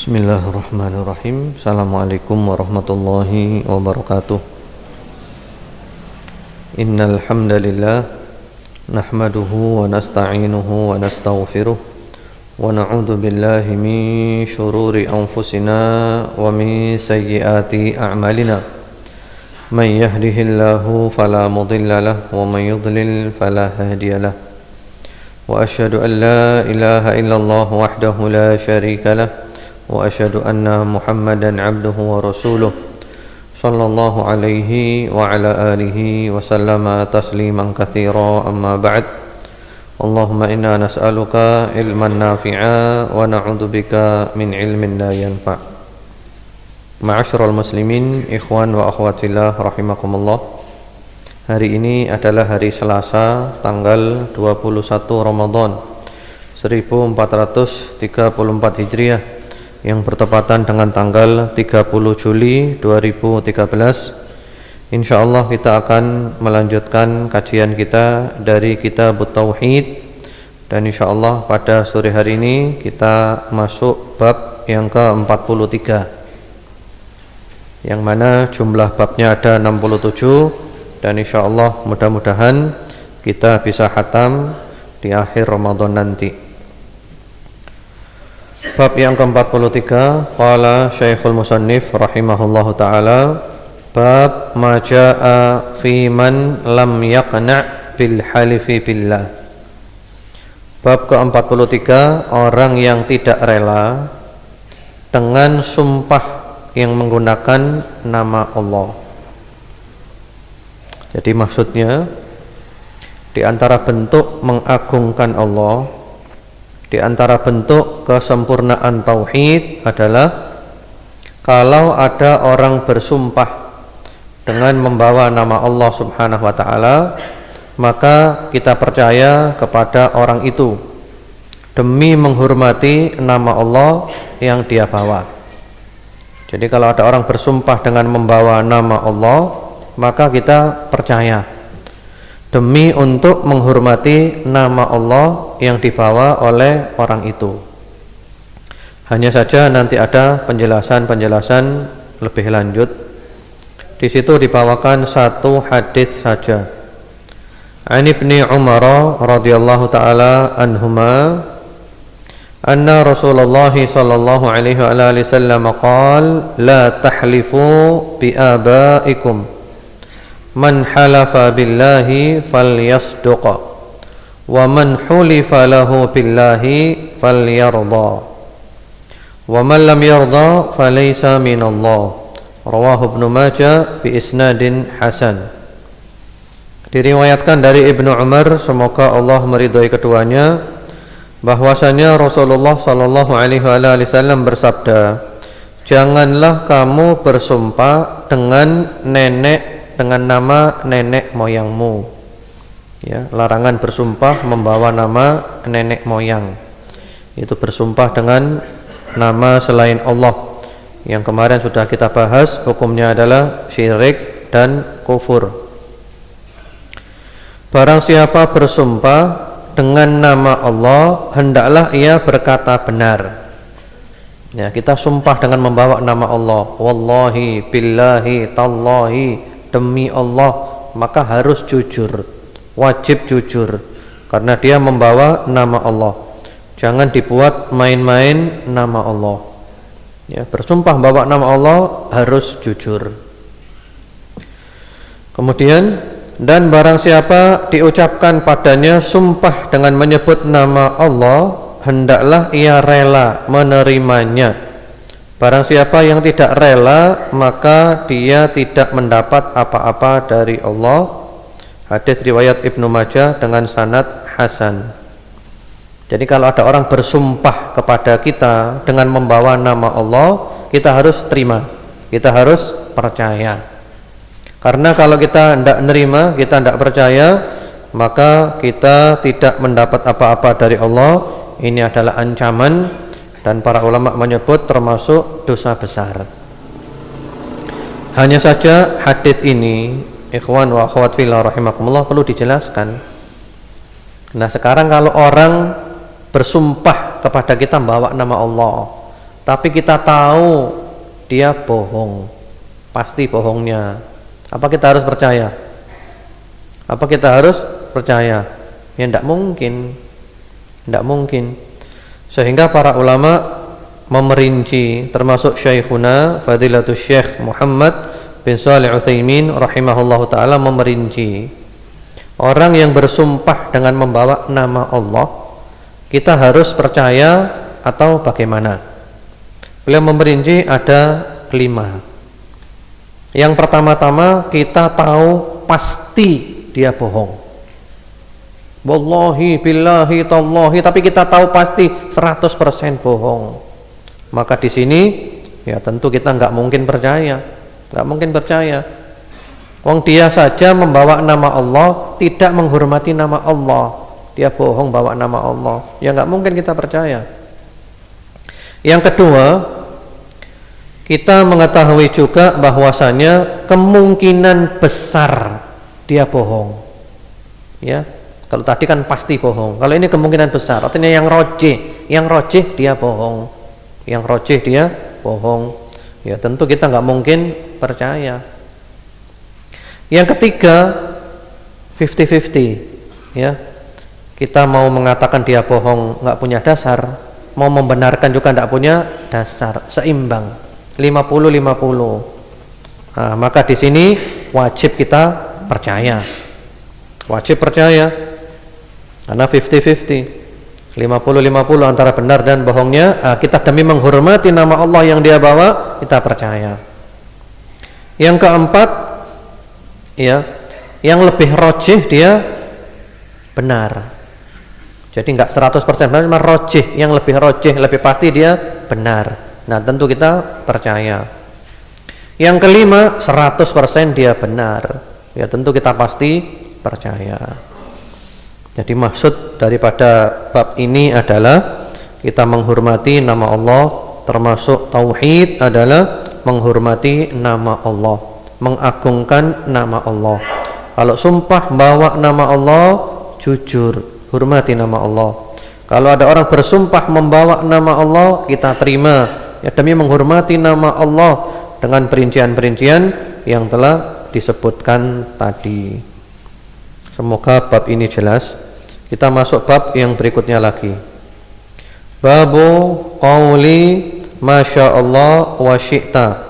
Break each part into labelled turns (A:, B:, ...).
A: Bismillahirrahmanirrahim. Assalamualaikum warahmatullahi wabarakatuh. Innal hamdalillah nahmaduhu wa nasta'inuhu wa nastaghfiruh wa na'udzu billahi min shururi anfusina wa min sayyiati a'malina. Man yahdihillahu fala mudilla lahu wa man yudlil fala hadiya lahu. Wa asyhadu an la ilaha illallah wahdahu la syarika lahu wa asyhadu anna Muhammadan abduhu wa rasuluh sallallahu alaihi wa ala alihi wa sallama tasliman katsira amma ba'd. Allahumma inna nas'aluka ilman nafi'a wa na'udzubika min ilmin la yanfa'. Ma'asyiral muslimin, ikhwan wa akhwat fillah rahimakumullah. Hari ini adalah hari Selasa tanggal 21 Ramadan 1434 Hijriah yang bertepatan dengan tanggal 30 Juli 2013. Insyaallah kita akan melanjutkan kajian kita dari Kitab Tauhid, dan insyaallah pada sore hari ini kita masuk bab yang ke-43, yang mana jumlah babnya ada 67, dan insyaallah mudah-mudahan kita bisa khatam di akhir Ramadan nanti. Bab yang ke-43, qala Syekhul Musannif rahimahullahu taala, bab ma jaa fi man lam yaqna' bil halifi billah. Bab ke-43, orang yang tidak rela dengan sumpah yang menggunakan nama Allah. Jadi maksudnya di antara bentuk mengagungkan Allah, di antara bentuk kesempurnaan tauhid adalah kalau ada orang bersumpah dengan membawa nama Allah Subhanahu wa taala, maka kita percaya kepada orang itu demi menghormati nama Allah yang dia bawa. Jadi kalau ada orang bersumpah dengan membawa nama Allah, maka kita percaya demi untuk menghormati nama Allah yang dibawa oleh orang itu. Hanya saja nanti ada penjelasan-penjelasan lebih lanjut. Di situ dibawakan satu hadis saja. An Ibni Umar radhiyallahu taala anhuma anna Rasulullah sallallahu alaihi wasallam qala la tahlifu bi abaikum. Man halafa billahi falyasduq wa man hulifa lahu billahi falyarda wa man lam yarda falaysa minallah. Rawahu Ibnu Majah bi isnadin hasan. Diriwayatkan dari Ibnu Umar, semoga Allah meridhai keduanya, bahwasanya Rasulullah sallallahu alaihi wasallam bersabda, janganlah kamu bersumpah dengan nama nenek moyangmu. Ya, larangan bersumpah membawa nama nenek moyang. Itu bersumpah dengan nama selain Allah, yang kemarin sudah kita bahas hukumnya adalah syirik dan kufur. Barang siapa bersumpah dengan nama Allah, hendaklah ia berkata benar. Ya, kita sumpah dengan membawa nama Allah, wallahi, billahi, tallahi, demi Allah, maka harus jujur, wajib jujur, karena dia membawa nama Allah. Jangan dibuat main-main nama Allah. Ya, bersumpah membawa nama Allah harus jujur. Kemudian, dan barang siapa diucapkan padanya sumpah dengan menyebut nama Allah, hendaklah ia rela menerimanya. Barang siapa yang tidak rela, maka dia tidak mendapat apa-apa dari Allah. Hadis riwayat Ibnu Majah dengan sanad hasan. Jadi kalau ada orang bersumpah kepada kita dengan membawa nama Allah, kita harus terima, kita harus percaya. Karena kalau kita tidak menerima, kita tidak percaya, maka kita tidak mendapat apa-apa dari Allah. Ini adalah ancaman, dan para ulama menyebut termasuk dosa besar. Hanya saja hadits ini, ikhwan wa akhwat fillah rahimakumullah, perlu dijelaskan. Nah, sekarang kalau orang bersumpah kepada kita membawa nama Allah, tapi kita tahu dia bohong, pasti bohongnya. Apa kita harus percaya? Apa kita harus percaya? Ya tidak mungkin. Tidak mungkin. Sehingga para ulama memerinci, termasuk Syekhuna Fadilatul Syekh Muhammad bin Shalih Utsaimin rahimahullahu taala memerinci, orang yang bersumpah dengan membawa nama Allah, kita harus percaya atau bagaimana? Beliau memerinci ada 5. Yang pertama-tama, kita tahu pasti dia bohong. Wallahi billahi tallahi, tapi kita tahu pasti 100% bohong. Maka di sini ya tentu kita nggak mungkin percaya. Nggak mungkin percaya. Wong dia saja membawa nama Allah, tidak menghormati nama Allah, dia bohong bawa nama Allah, ya nggak mungkin kita percaya. Yang kedua, kita mengetahui juga bahwasanya kemungkinan besar dia bohong. Ya, kalau tadi kan pasti bohong. Kalau ini kemungkinan besar, artinya yang rojih dia bohong. Yang rojih dia bohong. Ya, tentu kita nggak mungkin percaya. Yang ketiga, 50-50. Ya, kita mau mengatakan dia bohong nggak punya dasar, mau membenarkan juga nggak punya dasar, seimbang. 50-50. Nah, maka di sini wajib kita percaya. Wajib percaya. Karena 50-50. 50-50 antara benar dan bohongnya. Nah, kita demi menghormati nama Allah yang dia bawa, kita percaya. Yang keempat, ya, yang lebih rojih dia benar. Jadi enggak 100% benar, cuma rojih, yang lebih rojih, lebih pasti dia benar. Nah, tentu kita percaya. Yang kelima, 100% dia benar. Ya, tentu kita pasti percaya. Jadi maksud daripada bab ini adalah kita menghormati nama Allah, termasuk tauhid adalah menghormati nama Allah, mengagungkan nama Allah. Kalau sumpah bawa nama Allah, jujur, hormati nama Allah. Kalau ada orang bersumpah membawa nama Allah, kita terima. Ya, demi menghormati nama Allah dengan perincian-perincian yang telah disebutkan tadi. Semoga bab ini jelas. Kita masuk bab yang berikutnya lagi. Babu qauli masya Allah wa syi'ta.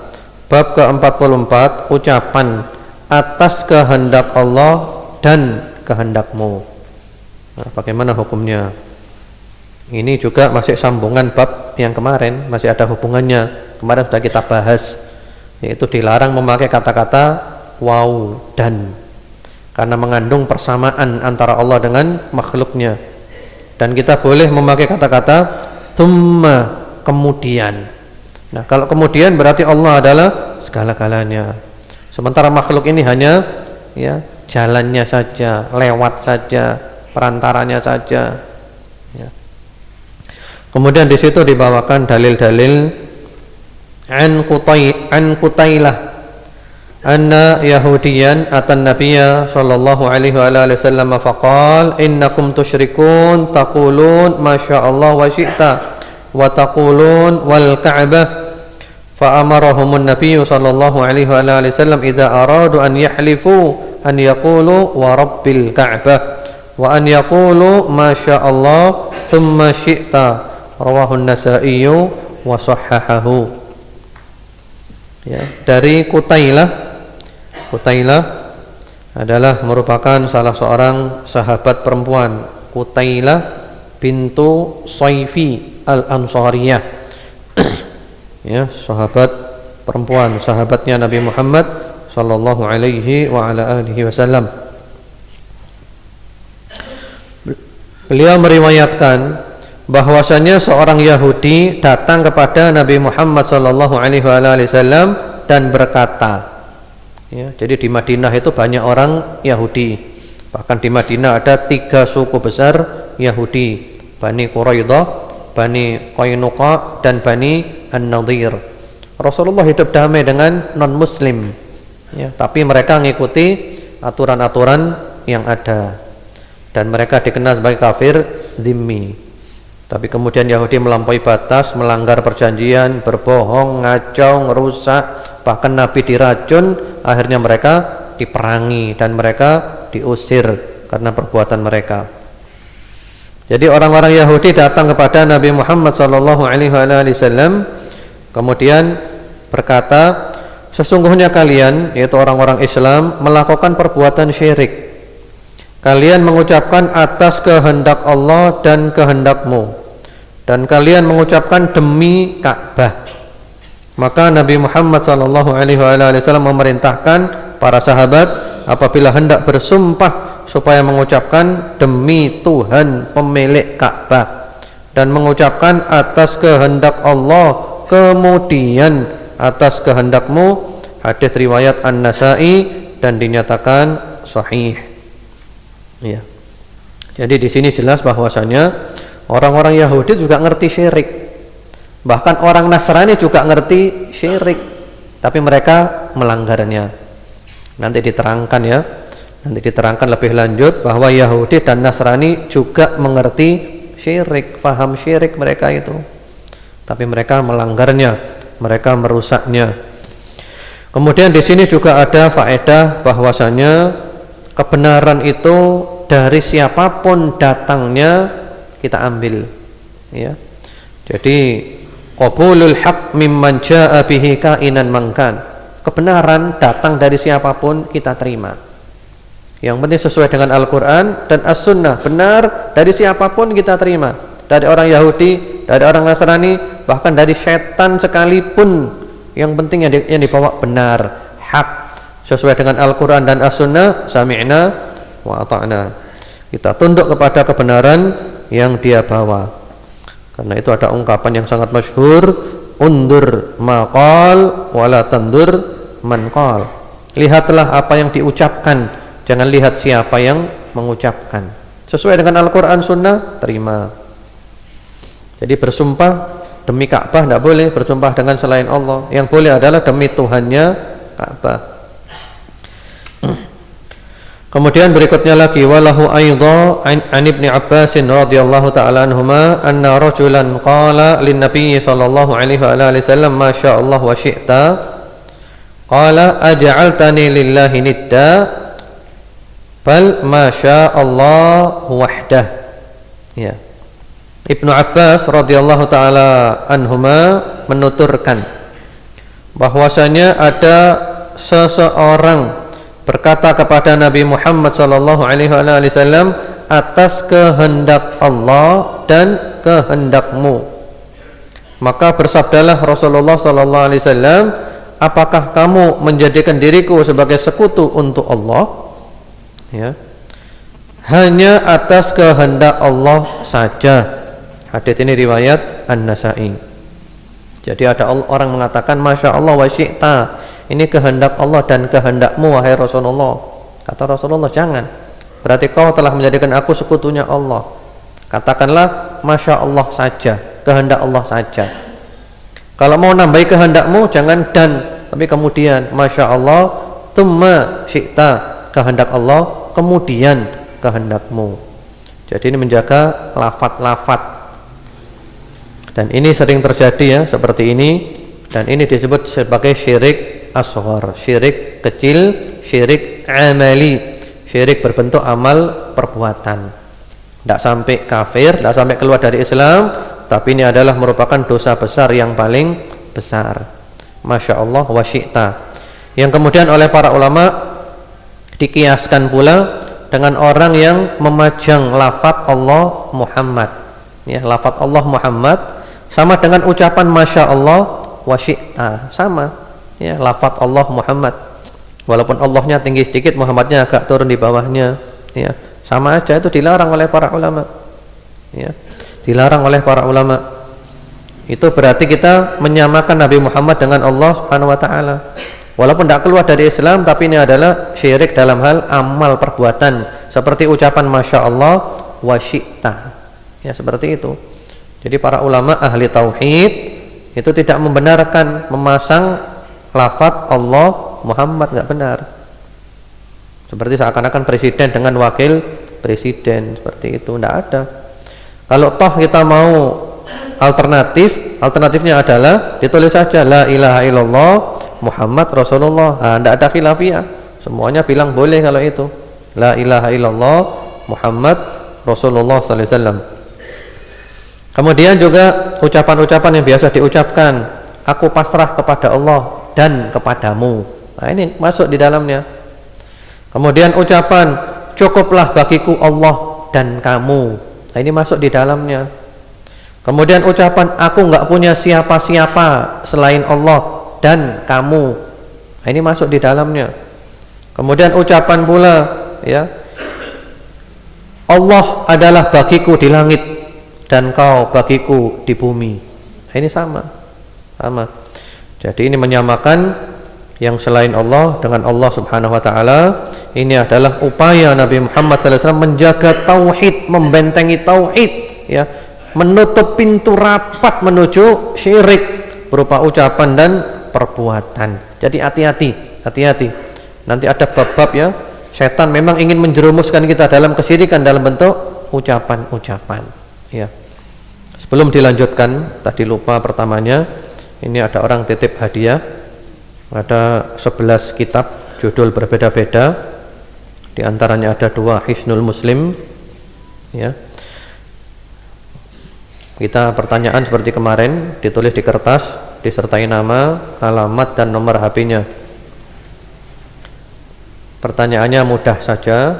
A: Bab ke-44, ucapan atas kehendak Allah dan kehendakmu. Nah, bagaimana hukumnya? Ini juga masih sambungan bab yang kemarin, masih ada hubungannya. Kemarin sudah kita bahas, yaitu dilarang memakai kata-kata waw dan, karena mengandung persamaan antara Allah dengan makhluknya. Dan kita boleh memakai kata-kata thumma, kemudian. Nah, kalau kemudian berarti Allah adalah segala-galanya. Sementara makhluk ini hanya ya jalannya saja, lewat saja, perantaranya saja. Ya. Kemudian di situ dibawakan dalil-dalil an Qutailah anna Yahudiyan atan Nabiyya sallallahu alaihi wasallam faqal innakum tusyrikun taqulun masya Allah wa syi'ta wa taqulun wal Ka'bah fa amarahumun Nabiyyu sallallahu alaihi wasallam idza aradu an yahlifu an yaqulu wa rabbil Ka'bah wa an yaqulu masya Allah thumma syi'ta. Rawahu An-Nasa'i wa sahhahahu. Ya, dari Qutailah adalah merupakan salah seorang sahabat perempuan, Qutailah bintu Saifi Al-Ansariyah. Ya, sahabat perempuan, sahabatnya Nabi Muhammad sallallahu alaihi wa ala alihi wasallam. Beliau meriwayatkan bahwasanya seorang Yahudi datang kepada Nabi Muhammad sallallahu alaihi wasallam dan berkata, ya, jadi di Madinah itu banyak orang Yahudi. Bahkan di Madinah ada 3 suku besar Yahudi, Bani Quraidah, Bani Qainuqa, dan Bani An-Nadir. Rasulullah hidup damai dengan non-muslim, ya, tapi mereka mengikuti aturan-aturan yang ada, dan mereka dikenal sebagai kafir dhimmi. Tapi kemudian Yahudi melampaui batas, melanggar perjanjian, berbohong, ngacau, ngerusak, bahkan Nabi diracun, akhirnya mereka diperangi dan mereka diusir karena perbuatan mereka. Jadi orang-orang Yahudi datang kepada Nabi Muhammad SAW, kemudian berkata, sesungguhnya kalian, yaitu orang-orang Islam, melakukan perbuatan syirik. Kalian mengucapkan atas kehendak Allah dan kehendakmu, dan kalian mengucapkan demi Ka'bah. Maka Nabi Muhammad SAW memerintahkan para sahabat apabila hendak bersumpah supaya mengucapkan demi Tuhan pemilik Ka'bah, dan mengucapkan atas kehendak Allah, kemudian atas kehendakmu. Hadis riwayat An-Nasa'i dan dinyatakan sahih. Ya. Jadi di sini jelas bahwasanya orang-orang Yahudi juga ngerti syirik. Bahkan orang Nasrani juga ngerti syirik, tapi mereka melanggarnya. Nanti diterangkan ya. Nanti diterangkan lebih lanjut bahwa Yahudi dan Nasrani juga mengerti syirik, paham syirik mereka itu. Tapi mereka melanggarnya, mereka merusaknya. Kemudian di sini juga ada faedah bahwasanya kebenaran itu dari siapapun datangnya kita ambil, ya. Jadi qabulul haq mimman jaa bihi kainan mangkan. Kebenaran datang dari siapapun kita terima. Yang penting sesuai dengan Al-Qur'an dan As-Sunnah, benar dari siapapun kita terima. Dari orang Yahudi, dari orang Nasrani, bahkan dari setan sekalipun, yang penting yang dibawa benar, hak, sesuai dengan Al-Quran dan As-Sunnah. Sami'na wa ata'na, kita tunduk kepada kebenaran yang dia bawa. Karena itu ada ungkapan yang sangat masyhur, undur maqal wala tandur man qal. Lihatlah apa yang diucapkan, jangan lihat siapa yang mengucapkan. Sesuai dengan Al-Quran Sunnah, terima. Jadi bersumpah demi Ka'bah tidak boleh, bersumpah dengan selain Allah. Yang boleh adalah demi Tuhannya Ka'bah. Kemudian berikutnya lagi, walahu aidha an Ibnu Abbas radhiyallahu ta'ala anhuma anna rajulan qala lin nabiy sallallahu alaihi wa alihi wasallam ma syaa Allah wa syi'ta qala aj'altani lillahi nidda bal ma syaa Allah wahdah. Ya. Ibnu Abbas radhiyallahu ta'ala anhuma menuturkan bahwasanya ada seseorang berkata kepada Nabi Muhammad sallallahu alaihi wasallam atas kehendak Allah dan kehendakmu. Maka bersabdalah Rasulullah sallallahu alaihi wasallam, apakah kamu menjadikan diriku sebagai sekutu untuk Allah? Ya. Hanya atas kehendak Allah saja. Hadits ini riwayat An-Nasa'i. Jadi ada orang mengatakan masya Allah wa syi'ta, ini kehendak Allah dan kehendakmu wahai Rasulullah. Kata Rasulullah, jangan, berarti kau telah menjadikan aku sekutunya Allah. Katakanlah masya Allah saja, kehendak Allah saja. Kalau mau nambahi kehendakmu jangan dan, tapi kemudian masya Allah tsumma syi'ta, kehendak Allah kemudian kehendakmu. Jadi ini menjaga lafaz-lafaz. Dan ini sering terjadi ya, seperti ini. Dan ini disebut sebagai syirik asghar, syirik kecil, syirik amali, syirik berbentuk amal perbuatan. Tidak sampai kafir, tidak sampai keluar dari Islam, tapi ini adalah merupakan dosa besar yang paling besar. Masya Allah wa syi'ta. Yang kemudian oleh para ulama dikiaskan pula dengan orang yang memajang lafaz Allah Muhammad. Ya, lafaz Allah Muhammad sama dengan ucapan masya Allah wa syi'ta, sama ya, lafaz Allah Muhammad, walaupun Allahnya tinggi sedikit, Muhammadnya agak turun di bawahnya, ya sama aja. Itu dilarang oleh para ulama, ya dilarang oleh para ulama. Itu berarti kita menyamakan Nabi Muhammad dengan Allah Subhanahu wa ta'ala, walaupun tidak keluar dari Islam, tapi ini adalah syirik dalam hal amal perbuatan, seperti ucapan masya Allah wa syi'ta, ya seperti itu. Jadi para ulama ahli tauhid itu tidak membenarkan memasang lafaz Allah Muhammad, nggak benar. Seperti seakan-akan presiden dengan wakil presiden, seperti itu, tidak ada. Kalau toh kita mau alternatifnya adalah ditulis saja la ilaha illallah Muhammad Rasulullah. Tidak ada khilafiyah, semuanya bilang boleh kalau itu la ilaha illallah Muhammad Rasulullah sallallahu alaihi wasallam. Kemudian juga ucapan-ucapan yang biasa diucapkan, aku pasrah kepada Allah dan kepadamu. Nah, ini masuk di dalamnya. Kemudian ucapan cukuplah bagiku Allah dan kamu. Nah, ini masuk di dalamnya. Kemudian ucapan aku nggak punya siapa-siapa selain Allah dan kamu. Nah, ini masuk di dalamnya. Kemudian ucapan pula ya, Allah adalah bagiku di langit dan kau bagiku di bumi. Nah, ini sama. Jadi ini menyamakan yang selain Allah dengan Allah Subhanahu wa taala. Ini adalah upaya Nabi Muhammad sallallahu alaihi wasallam menjaga tauhid, membentengi tauhid ya, menutup pintu rapat menuju syirik berupa ucapan dan perbuatan. Jadi hati-hati. Nanti ada bab-bab ya, setan memang ingin menjerumuskan kita dalam kesyirikan dalam bentuk ucapan-ucapan ya. Sebelum dilanjutkan, tadi lupa pertamanya, ini ada orang titip hadiah, ada 11 kitab, judul berbeda-beda, di antaranya ada 2 Hisnul Muslim ya. Kita pertanyaan seperti kemarin, ditulis di kertas, disertai nama, alamat dan nomor HP-nya. Pertanyaannya mudah saja,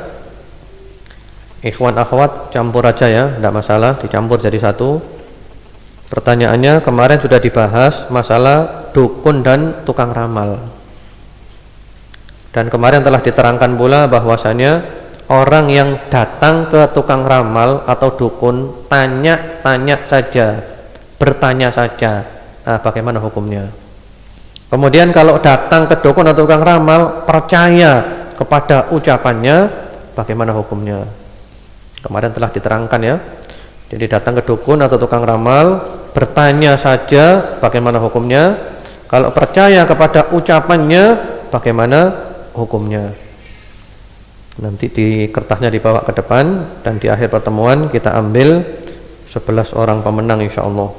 A: ikhwan akhwat campur aja ya, tidak masalah, dicampur jadi satu. Pertanyaannya kemarin sudah dibahas masalah dukun dan tukang ramal, dan kemarin telah diterangkan pula bahwasanya orang yang datang ke tukang ramal atau dukun tanya saja, bertanya saja, bagaimana hukumnya. Kemudian kalau datang ke dukun atau tukang ramal percaya kepada ucapannya, bagaimana hukumnya. Kemarin telah diterangkan ya. Jadi datang ke dukun atau tukang ramal, bertanya saja, bagaimana hukumnya. Kalau percaya kepada ucapannya, bagaimana hukumnya. Nanti di kertasnya dibawa ke depan, dan di akhir pertemuan kita ambil 11 orang pemenang insyaallah.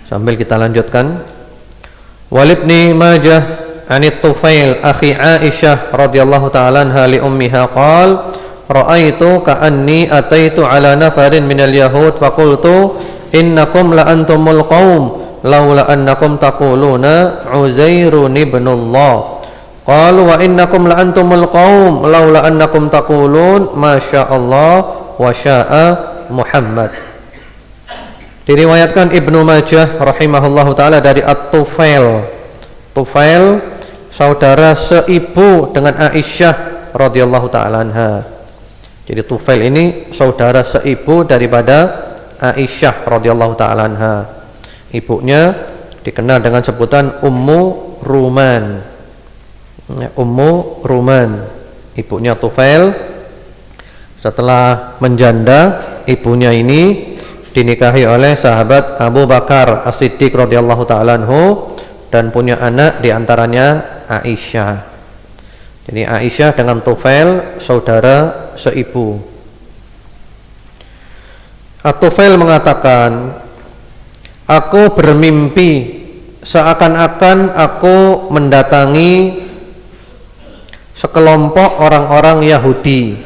A: Sambil kita lanjutkan. Walibni Majah Anit Tufail akhi Aisyah radhiyallahu ta'ala anha li ummiha qala ra'aitu ka'anni ataitu ala nafarin minal yahud faqultu innakum la antumul qaum laula annakum taquluna Uzairun ibnullah qalu wa innakum la antumul qaum laula annakum taqulun masyaallah wa syaa Muhammad. Diriwayatkan Ibnu Majah rahimahullahu taala dari At-Tufail. Tufail saudara seibu dengan Aisyah radhiyallahu taala anha. Jadi Tufail ini saudara seibu daripada Aisyah radhiyallahu taala anha. Ibunya dikenal dengan sebutan Ummu Ruman. Ummu Ruman, ibunya Tufail. Setelah menjanda, ibunya ini dinikahi oleh sahabat Abu Bakar As-Siddiq radhiyallahu taala anhu dan punya anak diantaranya Aisyah. Jadi Aisyah dengan Tufail saudara seibu. At-Tufail mengatakan, aku bermimpi seakan-akan aku mendatangi sekelompok orang-orang Yahudi.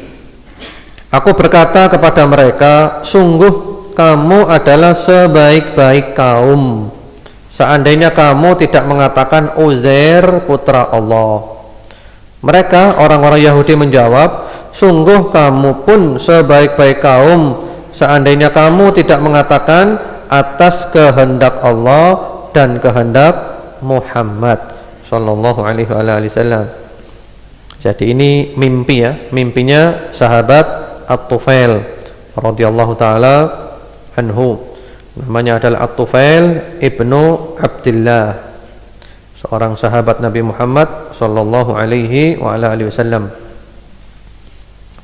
A: Aku berkata kepada mereka, sungguh kamu adalah sebaik-baik kaum seandainya kamu tidak mengatakan Uzair putra Allah. Mereka orang-orang Yahudi menjawab, sungguh kamu pun sebaik-baik kaum seandainya kamu tidak mengatakan atas kehendak Allah dan kehendak Muhammad sallallahu alaihi wasallam. Jadi ini mimpi ya, mimpinya sahabat At-Tufail radhiyallahu taala anhu. Namanya adalah At-Tufail ibnu Abdullah, seorang sahabat Nabi Muhammad sallallahu alaihi wasallam.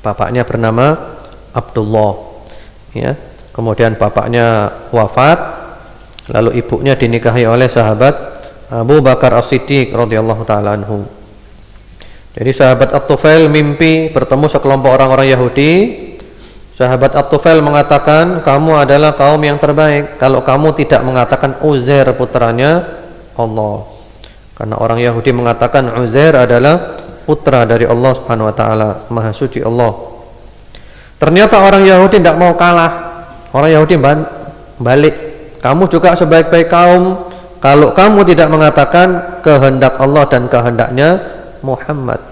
A: Bapaknya bernama Abdullah ya. Kemudian bapaknya wafat, lalu ibunya dinikahi oleh sahabat Abu Bakar As-Siddiq radhiyallahu taala anhu. Jadi sahabat At-Tufail mimpi bertemu sekelompok orang-orang Yahudi. Sahabat At-Tufail mengatakan, kamu adalah kaum yang terbaik kalau kamu tidak mengatakan Uzair putranya Allah. Karena orang Yahudi mengatakan Uzair adalah putra dari Allah Subhanahu wa taala, Maha Suci Allah. Ternyata orang Yahudi tidak mau kalah. Orang Yahudi balik. Kamu juga sebaik-baik kaum kalau kamu tidak mengatakan kehendak Allah dan kehendaknya Muhammad.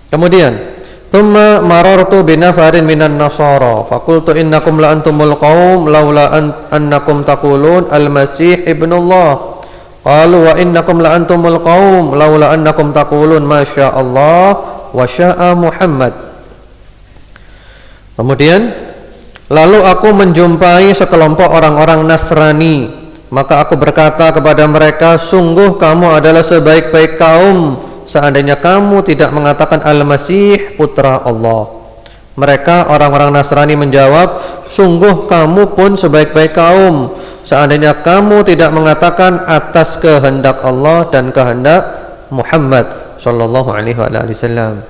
A: Kemudian thumma marartu binafarin minan nasara faqultu innakum la antumul qaum laula annakum taqulun al-masih ibnullah qalu wa innakum la antumul qaum laula annakum taqulun masya Allah wa syaa Muhammad. Kemudian lalu aku menjumpai sekelompok orang-orang Nasrani, maka aku berkata kepada mereka, sungguh kamu adalah sebaik-baik kaum seandainya kamu tidak mengatakan Al-Masih putra Allah. Mereka orang-orang Nasrani menjawab, sungguh kamu pun sebaik-baik kaum seandainya kamu tidak mengatakan atas kehendak Allah dan kehendak Muhammad sallallahu alaihi wasallam.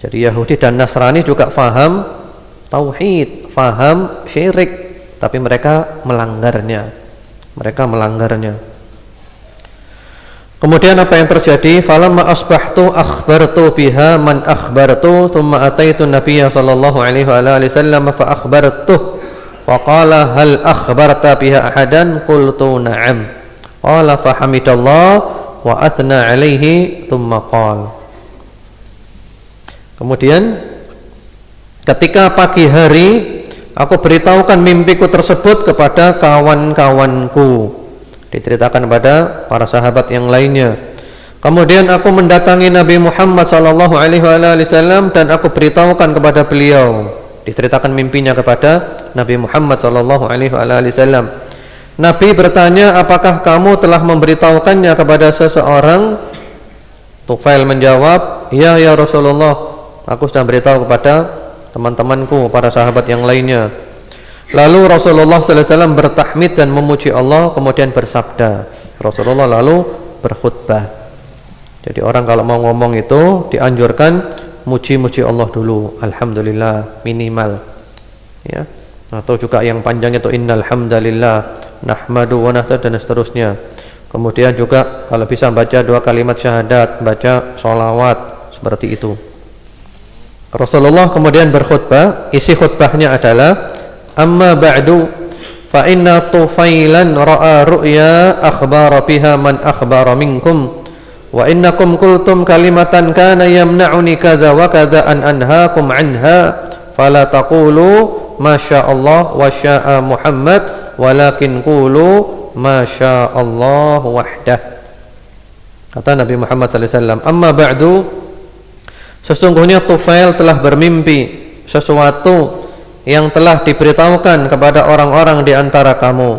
A: Jadi Yahudi dan Nasrani juga faham tauhid, faham syirik, tapi mereka melanggarnya. Kemudian apa yang terjadi? Falamma asbahtu akhbartu biha man akhbartu thumma ataitu nabiyya sallallahu alaihi wasallam fa akhbartuh wa qala hal akhbarta biha ahadan qultu na'am qala fa hamidallah wa athna alaihi thumma qala. Kemudian ketika pagi hari aku beritahukan mimpiku tersebut kepada kawan-kawanku, diceritakan kepada para sahabat yang lainnya. Kemudian aku mendatangi Nabi Muhammad sallallahu alaihi wasallam dan aku beritahukan kepada beliau, diceritakan mimpinya kepada Nabi Muhammad sallallahu alaihi wasallam. Nabi bertanya, apakah kamu telah memberitahukannya kepada seseorang? Tufail menjawab, ya Rasulullah, aku sudah beritahu kepada teman-temanku, para sahabat yang lainnya. Lalu Rasulullah sallallahu alaihi wasallam bertahmid dan memuji Allah, kemudian bersabda. Rasulullah lalu berkhutbah. Jadi orang kalau mau ngomong itu dianjurkan muji-muji Allah dulu, alhamdulillah minimal, ya. Atau juga yang panjang itu innal hamdalillah nahmadu wa nasta'in dan seterusnya. Kemudian juga kalau bisa baca 2 kalimat syahadat, baca sholawat, seperti itu. Rasulullah kemudian berkhutbah, isi khutbahnya adalah amma ba'du fa inna Tufailan ra'a ru'ya akhbara biha man akhbara minkum wa innakum qultum kalimatan kana yamna'uni kadza wa kadza an anhaakum anha fala taqulu masya Allah wa syaa Muhammad walakin qulu masya Allah wahdah. Kata Nabi Muhammad sallallahu alaihi wasallam, amma ba'du, sesungguhnya Tufail telah bermimpi sesuatu yang telah diberitahukan kepada orang-orang di antara kamu,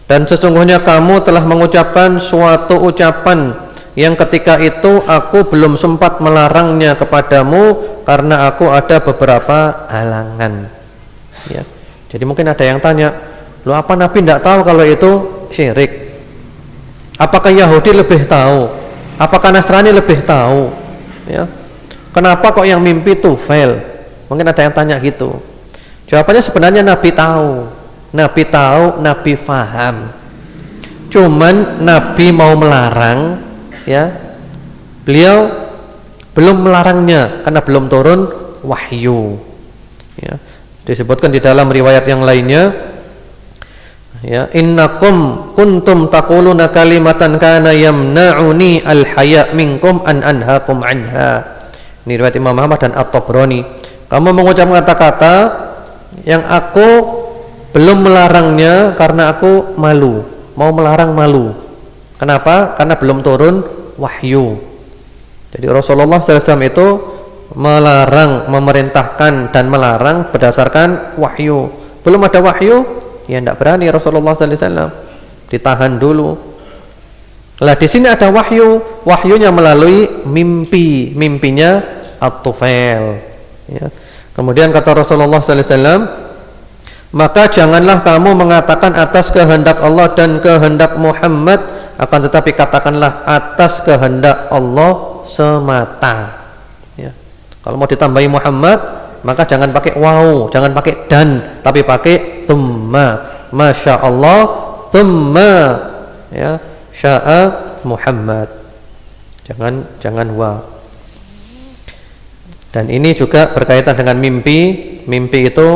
A: dan sesungguhnya kamu telah mengucapkan suatu ucapan yang ketika itu aku belum sempat melarangnya kepadamu karena aku ada beberapa halangan, ya. Jadi mungkin ada yang tanya, loh apa Nabi tidak tahu kalau itu syirik? Apakah Yahudi lebih tahu? Apakah Nasrani lebih tahu? Ya. Kenapa kok yang mimpi Tufail? Mungkin ada yang tanya gitu. Jawabannya sebenarnya Nabi tahu, Nabi faham. Cuman Nabi mau melarang, ya. Beliau belum melarangnya karena belum turun wahyu. Ya. Disebutkan di dalam riwayat yang lainnya, ya, innakum kuntum taquluna kalimatan kana yamna'uni al-haya' minkum an anhaakum anha. Ini riwayat Imam Ahmad dan At-Tabrani. Kamu mengucapkan kata-kata yang aku belum melarangnya karena aku malu, mau melarang malu. Kenapa? Karena belum turun wahyu. Jadi Rasulullah SAW itu melarang, memerintahkan dan melarang berdasarkan wahyu. Belum ada wahyu, ya tidak berani Rasulullah SAW, ditahan dulu. Lah di sini ada wahyu, wahyunya melalui mimpi, mimpinya At-Tufail. Ya. Kemudian kata Rasulullah SAW, maka janganlah kamu mengatakan atas kehendak Allah dan kehendak Muhammad, akan tetapi katakanlah atas kehendak Allah semata. Ya. Kalau mau ditambahi Muhammad, maka jangan pakai waw, jangan pakai dan, tapi pakai thumma. Masya Allah thumma ya sya'a Muhammad. Jangan wa. Dan ini juga berkaitan dengan mimpi. Mimpi itu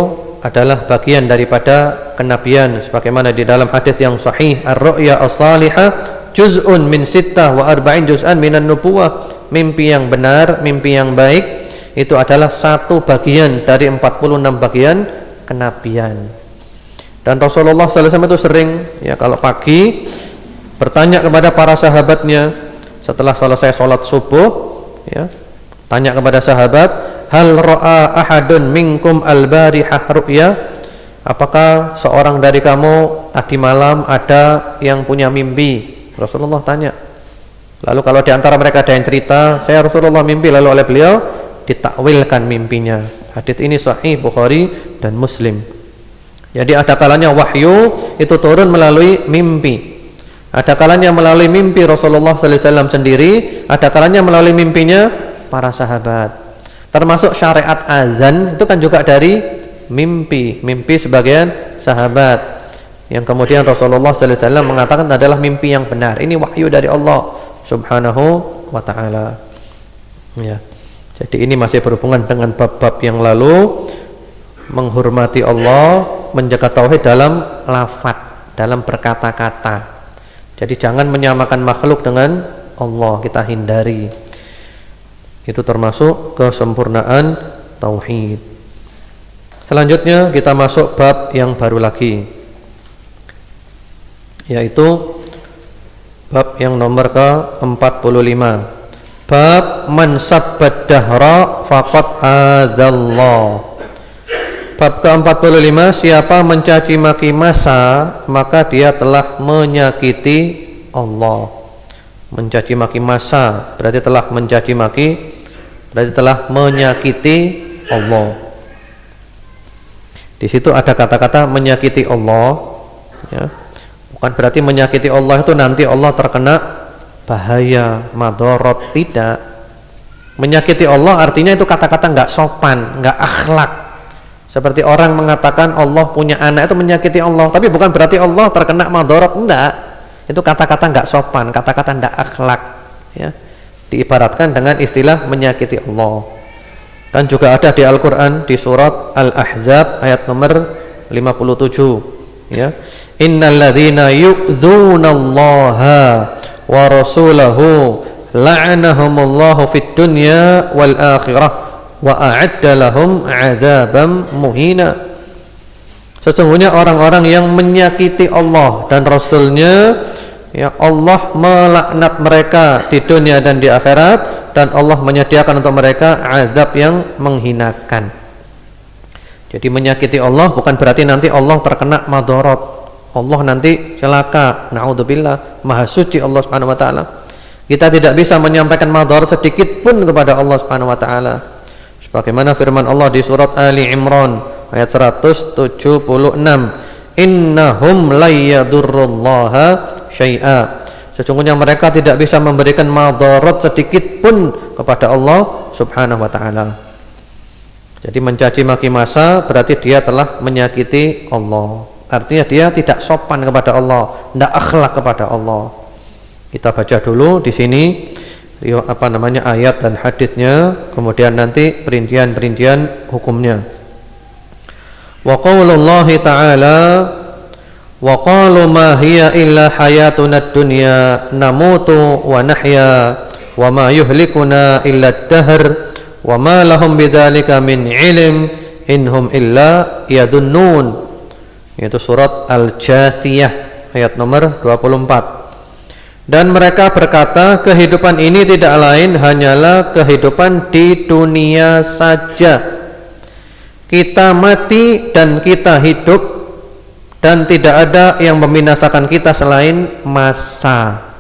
A: adalah bagian daripada kenabian sebagaimana di dalam hadis yang sahih, ar-ru'ya as-salihah juz'un min sittah wa arba'in juz'an minan nubuwah. Mimpi yang benar, mimpi yang baik itu adalah satu bagian dari 46 bagian kenabian. Dan Rasulullah SAW itu sering ya kalau pagi bertanya kepada para sahabatnya setelah selesai sholat subuh ya, tanya kepada sahabat, hal ra'a ahadun minkum al-barihah ru'ya, apakah seorang dari kamu tadi malam ada yang punya mimpi? Rasulullah tanya. Lalu kalau di antara mereka ada yang cerita, saya Rasulullah mimpi, lalu oleh beliau ditakwilkan mimpinya. Hadits ini sahih Bukhari dan Muslim. Jadi ada kalanya wahyu itu turun melalui mimpi. Ada kalanya melalui mimpi Rasulullah SAW sendiri, ada kalanya melalui mimpinya para sahabat. Termasuk syariat azan itu kan juga dari mimpi sebagian sahabat yang kemudian Rasulullah SAW mengatakan adalah mimpi yang benar. Ini wahyu dari Allah Subhanahu wa ta'ala ya. Jadi ini masih berhubungan dengan bab-bab yang lalu, menghormati Allah, menjaga tauhid dalam lafaz, dalam berkata-kata. Jadi jangan menyamakan makhluk dengan Allah, kita hindari. Itu termasuk kesempurnaan tauhid. Selanjutnya kita masuk bab yang baru lagi, yaitu bab yang nomor ke-45. Bab man sabbad dahra faqad adzallah. Bab ke-45, siapa mencaci maki masa maka dia telah menyakiti Allah. Mencaci maki masa berarti telah mencaci maki, berarti telah menyakiti Allah. Di situ ada kata-kata menyakiti Allah ya. Bukan berarti menyakiti Allah itu nanti Allah terkena bahaya, madorot, tidak. Menyakiti Allah artinya itu kata-kata nggak sopan, nggak akhlak. Seperti orang mengatakan Allah punya anak, itu menyakiti Allah, tapi bukan berarti Allah terkena madorot, enggak. Itu kata-kata nggak sopan, kata-kata nggak akhlak ya. Diibaratkan dengan istilah menyakiti Allah. Dan juga ada di Al-Quran di surat Al-Ahzab ayat nomor 57 ya. Innalladzina yu'dzunallaha wa rasulahu la'anahumullahu fid dunya wal akhirah wa a'adda lahum 'adzaban muhina. Sesungguhnya orang-orang yang menyakiti Allah dan Rasulnya ya, Allah melaknat mereka di dunia dan di akhirat, dan Allah menyediakan untuk mereka azab yang menghinakan. Jadi menyakiti Allah bukan berarti nanti Allah terkena madorot, Allah nanti celaka, na'udzubillah, maha suci Allah Subhanahu wa taala. Kita tidak bisa menyampaikan madorot sedikit pun kepada Allah Subhanahu wa taala. Sebagaimana firman Allah di surat Ali Imran ayat 176, innahum layyadurrullaha syai'a. Sesungguhnya mereka tidak bisa memberikan madorot sedikit pun kepada Allah Subhanahu wa taala. Jadi mencaci maki masa berarti dia telah menyakiti Allah. Artinya dia tidak sopan kepada Allah, tidak akhlak kepada Allah. Kita baca dulu di sini ayat dan haditsnya, kemudian nanti perincian hukumnya. Wa qaulullahi ta'ala wa qalu ma hiya illa hayatuna ad-dunya namutu wa nahya wa ma yuhlikuna illa ad-dahr wa ma lahum bidzalika min ilm inhum illa yadunnun. Itu surat Al-Jathiyah ayat nomor 24. Dan mereka berkata, kehidupan ini tidak lain hanyalah kehidupan di dunia saja. Kita mati dan kita hidup, dan tidak ada yang membinasakan kita selain masa.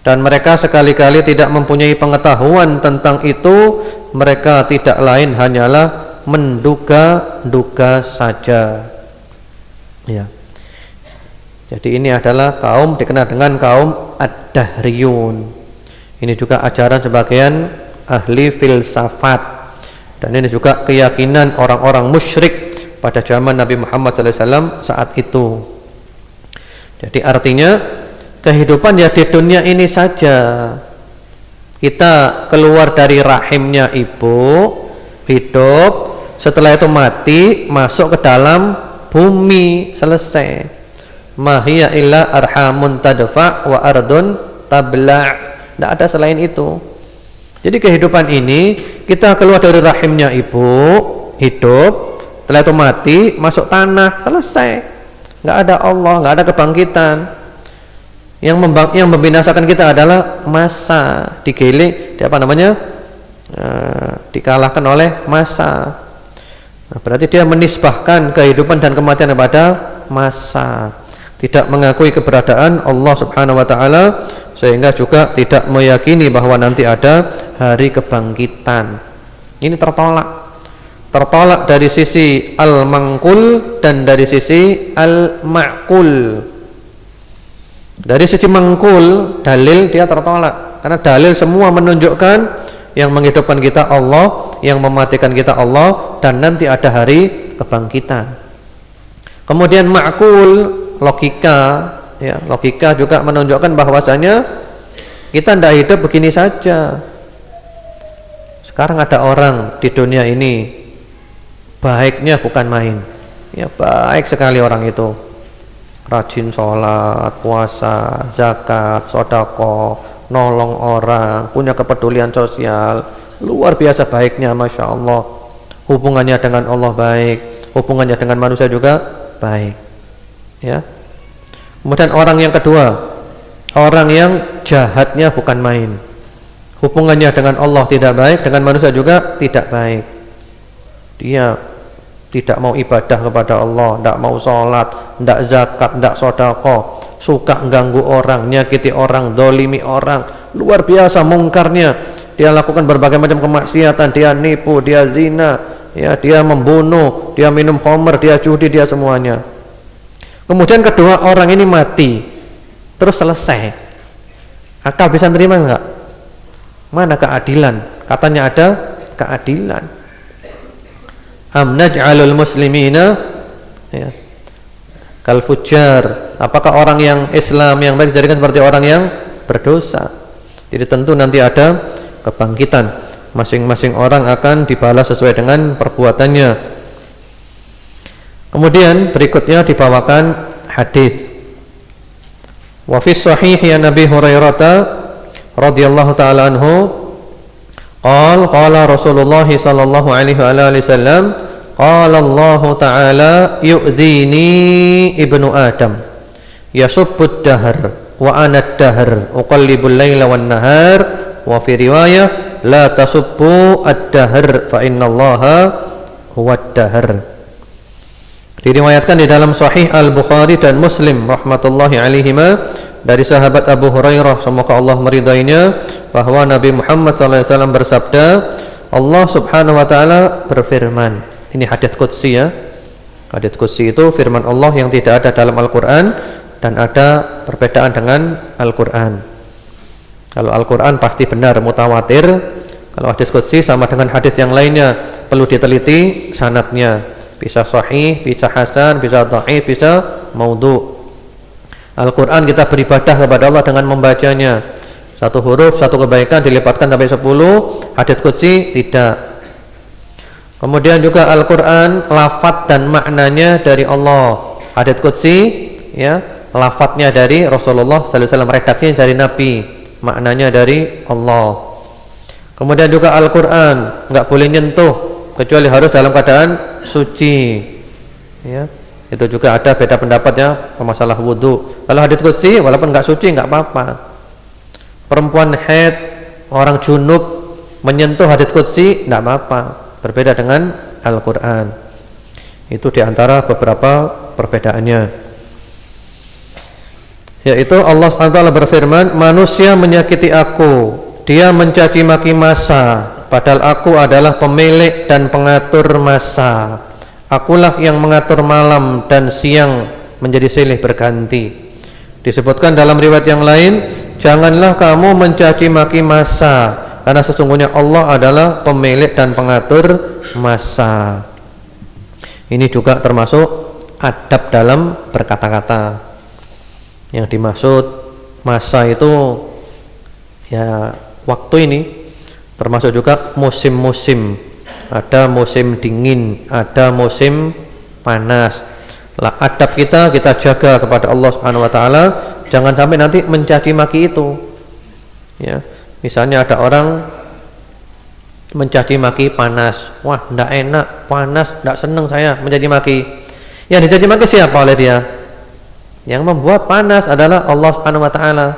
A: Dan mereka sekali-kali tidak mempunyai pengetahuan tentang itu. Mereka tidak lain hanyalah menduga-duga saja ya. Jadi ini adalah kaum dikenal dengan kaum ad-dahriyun. Ini juga ajaran sebagian ahli filsafat Dan ini juga keyakinan orang-orang musyrik pada zaman Nabi Muhammad SAW saat itu. Jadi artinya kehidupan ya di dunia ini saja. Kita keluar dari rahimnya ibu, hidup, setelah itu mati, masuk ke dalam bumi, selesai. Ma hiya illa arhamun tadfa wa ardun tabla'. Tidak ada selain itu. Jadi kehidupan ini kita keluar dari rahimnya ibu, hidup, setelah itu mati, masuk tanah, selesai. Nggak ada Allah, nggak ada kebangkitan. Yang membinasakan kita adalah masa, dikalahkan oleh masa. Nah, berarti dia menisbahkan kehidupan dan kematian kepada masa, tidak mengakui keberadaan Allah Subhanahu wa taala, sehingga juga tidak meyakini bahwa nanti ada hari kebangkitan. Ini tertolak dari sisi al-mangkul dan dari sisi al-ma'kul. Dari sisi mangkul, dalil dia tertolak, karena dalil semua menunjukkan yang menghidupkan kita Allah, yang mematikan kita Allah, dan nanti ada hari kebangkitan. Kemudian ma'kul, logika, ya, logika juga menunjukkan bahwasanya kita tidak hidup begini saja. Sekarang ada orang di dunia ini baiknya bukan main, ya, baik sekali orang itu, rajin sholat, puasa, zakat, sedekah, nolong orang, punya kepedulian sosial, luar biasa baiknya, masya Allah. Hubungannya dengan Allah baik, hubungannya dengan manusia juga baik, ya. Kemudian orang yang kedua, orang yang jahatnya bukan main, hubungannya dengan Allah tidak baik, dengan manusia juga tidak baik. Dia tidak mau ibadah kepada Allah, tidak mau sholat, tidak zakat, tidak sedekah, suka ganggu orang, nyakiti orang, dolimi orang, luar biasa mungkarnya. Dia lakukan berbagai macam kemaksiatan, dia nipu, dia zina, ya, dia membunuh, dia minum khamr, dia judi, dia semuanya. Kemudian kedua orang ini mati, terus selesai. Akal bisa nerima enggak? Mana keadilan? Katanya ada keadilan. Am naj'alul muslimina, ya, kal fujjar. Apakah orang yang Islam yang baik dijadikan seperti orang yang berdosa? Jadi tentu nanti ada kebangkitan. Masing-masing orang akan dibalas sesuai dengan perbuatannya. Kemudian berikutnya dibawakan hadis. Wa fi sahih ya Nabi Hurairah radhiyallahu taala anhu, qala Rasulullah sallallahu alaihi wasallam, qala Allah taala yu'dhini ibnu Adam yasubbud dahr wa ana ad-dahr uqallibul laila wan nahar, wa fi riwayah la tasubbu ad-dahr fa innallaha huwad dahr. Diriwayatkan di dalam Sahih Al-Bukhari dan Muslim rahmatullahi alaihima dari sahabat Abu Hurairah, semoga Allah meridainya, bahwa Nabi Muhammad SAW bersabda, Allah Subhanahu wa taala berfirman. Ini hadits qudsi, ya. Hadits qudsi itu firman Allah yang tidak ada dalam Al-Qur'an dan ada perbedaan dengan Al-Qur'an. Kalau Al-Qur'an pasti benar, mutawatir. Kalau hadits qudsi sama dengan hadits yang lainnya, perlu diteliti sanadnya. Bisa sahih, bisa hasan, bisa dhaif, bisa maudhu. Al-Quran kita beribadah kepada Allah dengan membacanya. Satu huruf, satu kebaikan dilipatkan sampai 10. Hadits qudsi tidak. Kemudian juga Al-Quran lafaz dan maknanya dari Allah. Hadits qudsi, ya, lafaznya dari Rasulullah sallallahu alaihi wasallam, redaksinya dari Nabi, maknanya dari Allah. Kemudian juga Al-Quran nggak boleh nyentuh kecuali harus dalam keadaan suci, ya. Itu juga ada beda pendapatnya masalah wudhu. Kalau hadits qudsi walaupun nggak suci nggak apa-apa. Perempuan haid, orang junub menyentuh hadits qudsi nggak apa-apa. Berbeda dengan Al-Quran. Itu diantara beberapa perbedaannya. Yaitu Allah SWT berfirman, manusia menyakiti aku, dia mencaci maki masa, padahal aku adalah pemilik dan pengatur masa. Akulah yang mengatur malam dan siang menjadi silih berganti. Disebutkan dalam riwayat yang lain, janganlah kamu mencaci maki masa, karena sesungguhnya Allah adalah pemilik dan pengatur masa. Ini juga termasuk adab dalam berkata-kata. Yang dimaksud masa itu ya waktu ini, termasuk juga musim-musim. Ada musim dingin, ada musim panas. Lah adab kita jaga kepada Allah Subhanahu wa taala, jangan sampai nanti mencaci maki itu. Ya, misalnya ada orang mencaci maki panas. Wah, ndak enak, panas, ndak seneng saya mencaci maki. Yang dicaci maki siapa oleh dia? Yang membuat panas adalah Allah Subhanahu wa taala.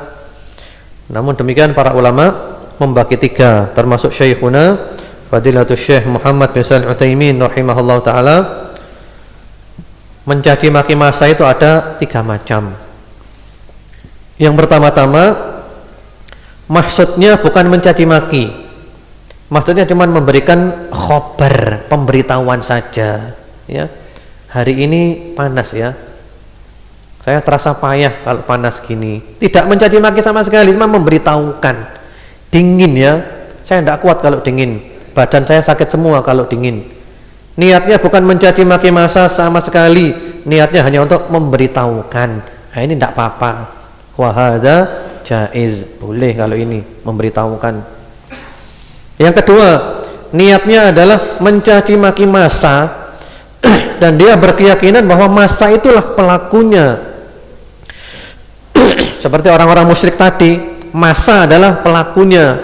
A: Namun demikian para ulama membagi tiga, termasuk Syekhuna Fadilatul Syekh Muhammad bin Shalih Al-Utsaimin rahimahullah taala, mencaci maki masa itu ada tiga macam. Yang pertama-tama, maksudnya bukan mencaci maki, maksudnya cuma memberikan khobar, pemberitahuan saja. Ya, hari ini panas ya, saya terasa payah kalau panas gini. Tidak mencaci maki sama sekali, cuma memberitahukan. Dingin ya, saya tidak kuat kalau dingin, badan saya sakit semua kalau dingin. Niatnya bukan mencaci maki masa sama sekali, niatnya hanya untuk memberitahukan. Nah, ini tidak apa-apa. Wahada jaiz, boleh kalau ini memberitahukan. Yang kedua, niatnya adalah mencaci maki masa dan dia berkeyakinan bahwa masa itulah pelakunya. Seperti orang-orang musyrik tadi, masa adalah pelakunya.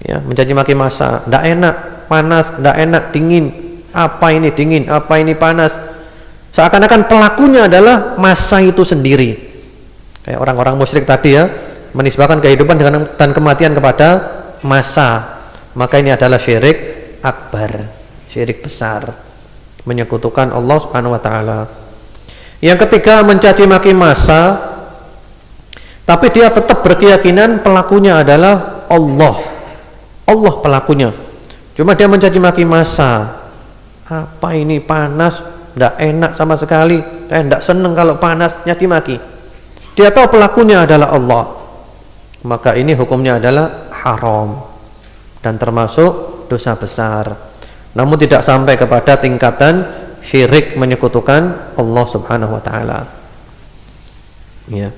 A: Ya, mencaci maki masa, tidak enak, panas, tidak enak, dingin. Apa ini dingin, apa ini panas? Seakan-akan pelakunya adalah masa itu sendiri. Kayak orang-orang musyrik tadi ya, menisbahkan kehidupan dan kematian kepada masa. Maka ini adalah syirik akbar, syirik besar, menyekutukan Allah Subhanahu wa taala. Yang ketiga, mencaci maki masa, tapi dia tetap berkeyakinan pelakunya adalah Allah. Allah pelakunya. Cuma dia mencaci maki masa. Apa ini panas, tidak enak sama sekali, saya tidak senang kalau panas, nyaci maki. Dia tahu pelakunya adalah Allah, maka ini hukumnya adalah haram dan termasuk dosa besar. Namun tidak sampai kepada tingkatan syirik menyekutukan Allah Subhanahu wa taala. Ya.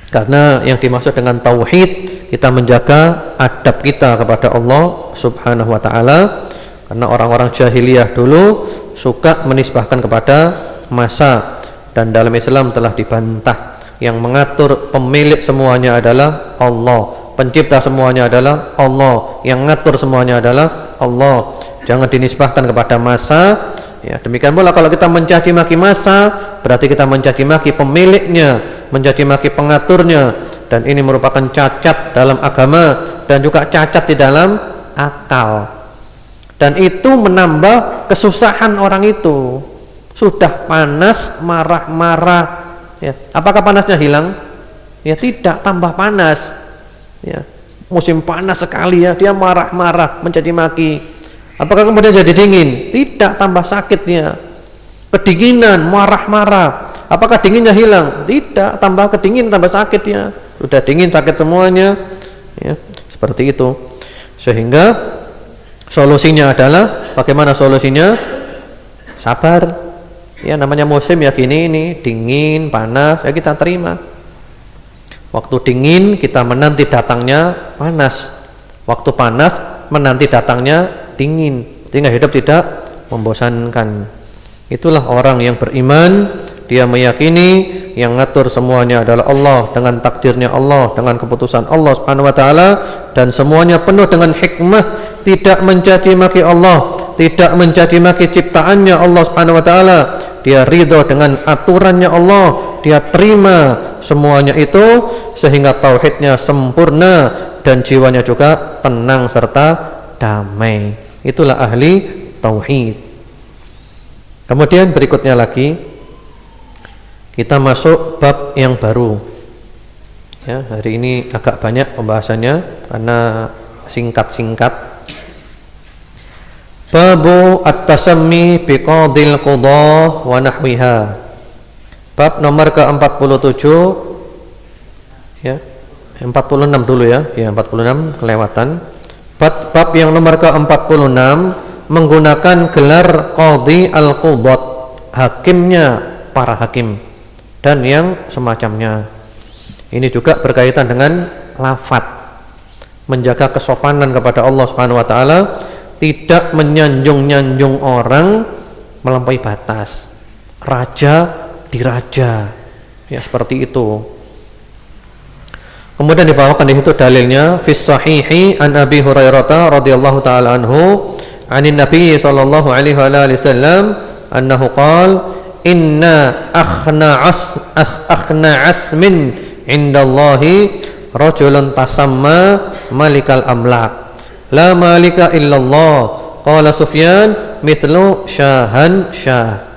A: Karena yang dimaksud dengan tauhid, kita menjaga adab kita kepada Allah Subhanahu wa taala. Karena orang-orang jahiliyah dulu suka menisbahkan kepada masa, dan dalam Islam telah dibantah. Yang mengatur, pemilik semuanya adalah Allah, pencipta semuanya adalah Allah, yang ngatur semuanya adalah Allah. Jangan dinisbahkan kepada masa. Ya, demikian pula kalau kita mencaci maki masa, berarti kita mencaci maki pemiliknya, mencaci maki pengaturnya, dan ini merupakan cacat dalam agama dan juga cacat di dalam akal. Dan itu menambah kesusahan orang itu. Sudah panas, marah-marah, ya, apakah panasnya hilang? Ya tidak, tambah panas. Ya, musim panas sekali ya, dia marah-marah, mencaci maki. Apakah kemudian jadi dingin? Tidak, tambah sakitnya. Kedinginan, marah-marah. Apakah dinginnya hilang? Tidak, tambah kedingin, tambah sakitnya. Sudah dingin, sakit semuanya. Ya, seperti itu. Sehingga solusinya adalah, bagaimana solusinya? Sabar. Ya, namanya musim ya gini, ini dingin, panas, ya kita terima. Waktu dingin kita menanti datangnya panas, waktu panas menanti datangnya dingin, sehingga hidup tidak membosankan. Itulah orang yang beriman, dia meyakini yang ngatur semuanya adalah Allah, dengan takdirnya Allah, dengan keputusan Allah Subhanahu wa taala, dan semuanya penuh dengan hikmah. Tidak mencaci maki Allah, tidak mencaci maki ciptaannya Allah Subhanahu wa taala. Dia ridho dengan aturannya Allah, dia terima semuanya itu, sehingga tauhidnya sempurna dan jiwanya juga tenang serta damai. Itulah ahli tauhid. Kemudian berikutnya lagi kita masuk bab yang baru. Ya, hari ini agak banyak pembahasannya karena singkat-singkat. Babu at-tasammi biqadil qudah wa nahwiha. Bab nomor ke-47 ya. 46 dulu ya. Ya, 46 kelewatan. Bab yang nomor ke-46 menggunakan gelar qadhi al-qudat, hakimnya para hakim dan yang semacamnya. Ini juga berkaitan dengan lafaz, menjaga kesopanan kepada Allah Subhanahu wa taala, tidak menyanjung-nyanjung orang melampaui batas. Raja diraja. Ya, seperti itu. Kemudian dibawakan di situ dalilnya fi sahihi an Abi Hurairah radhiyallahu taala anhu anin Nabi sallallahu alaihi wasallam annahu qala inna akhna asmin indallahi rajulun tasamma malikal amlak la malika illallah qala Sufyan mithlu syahan syah.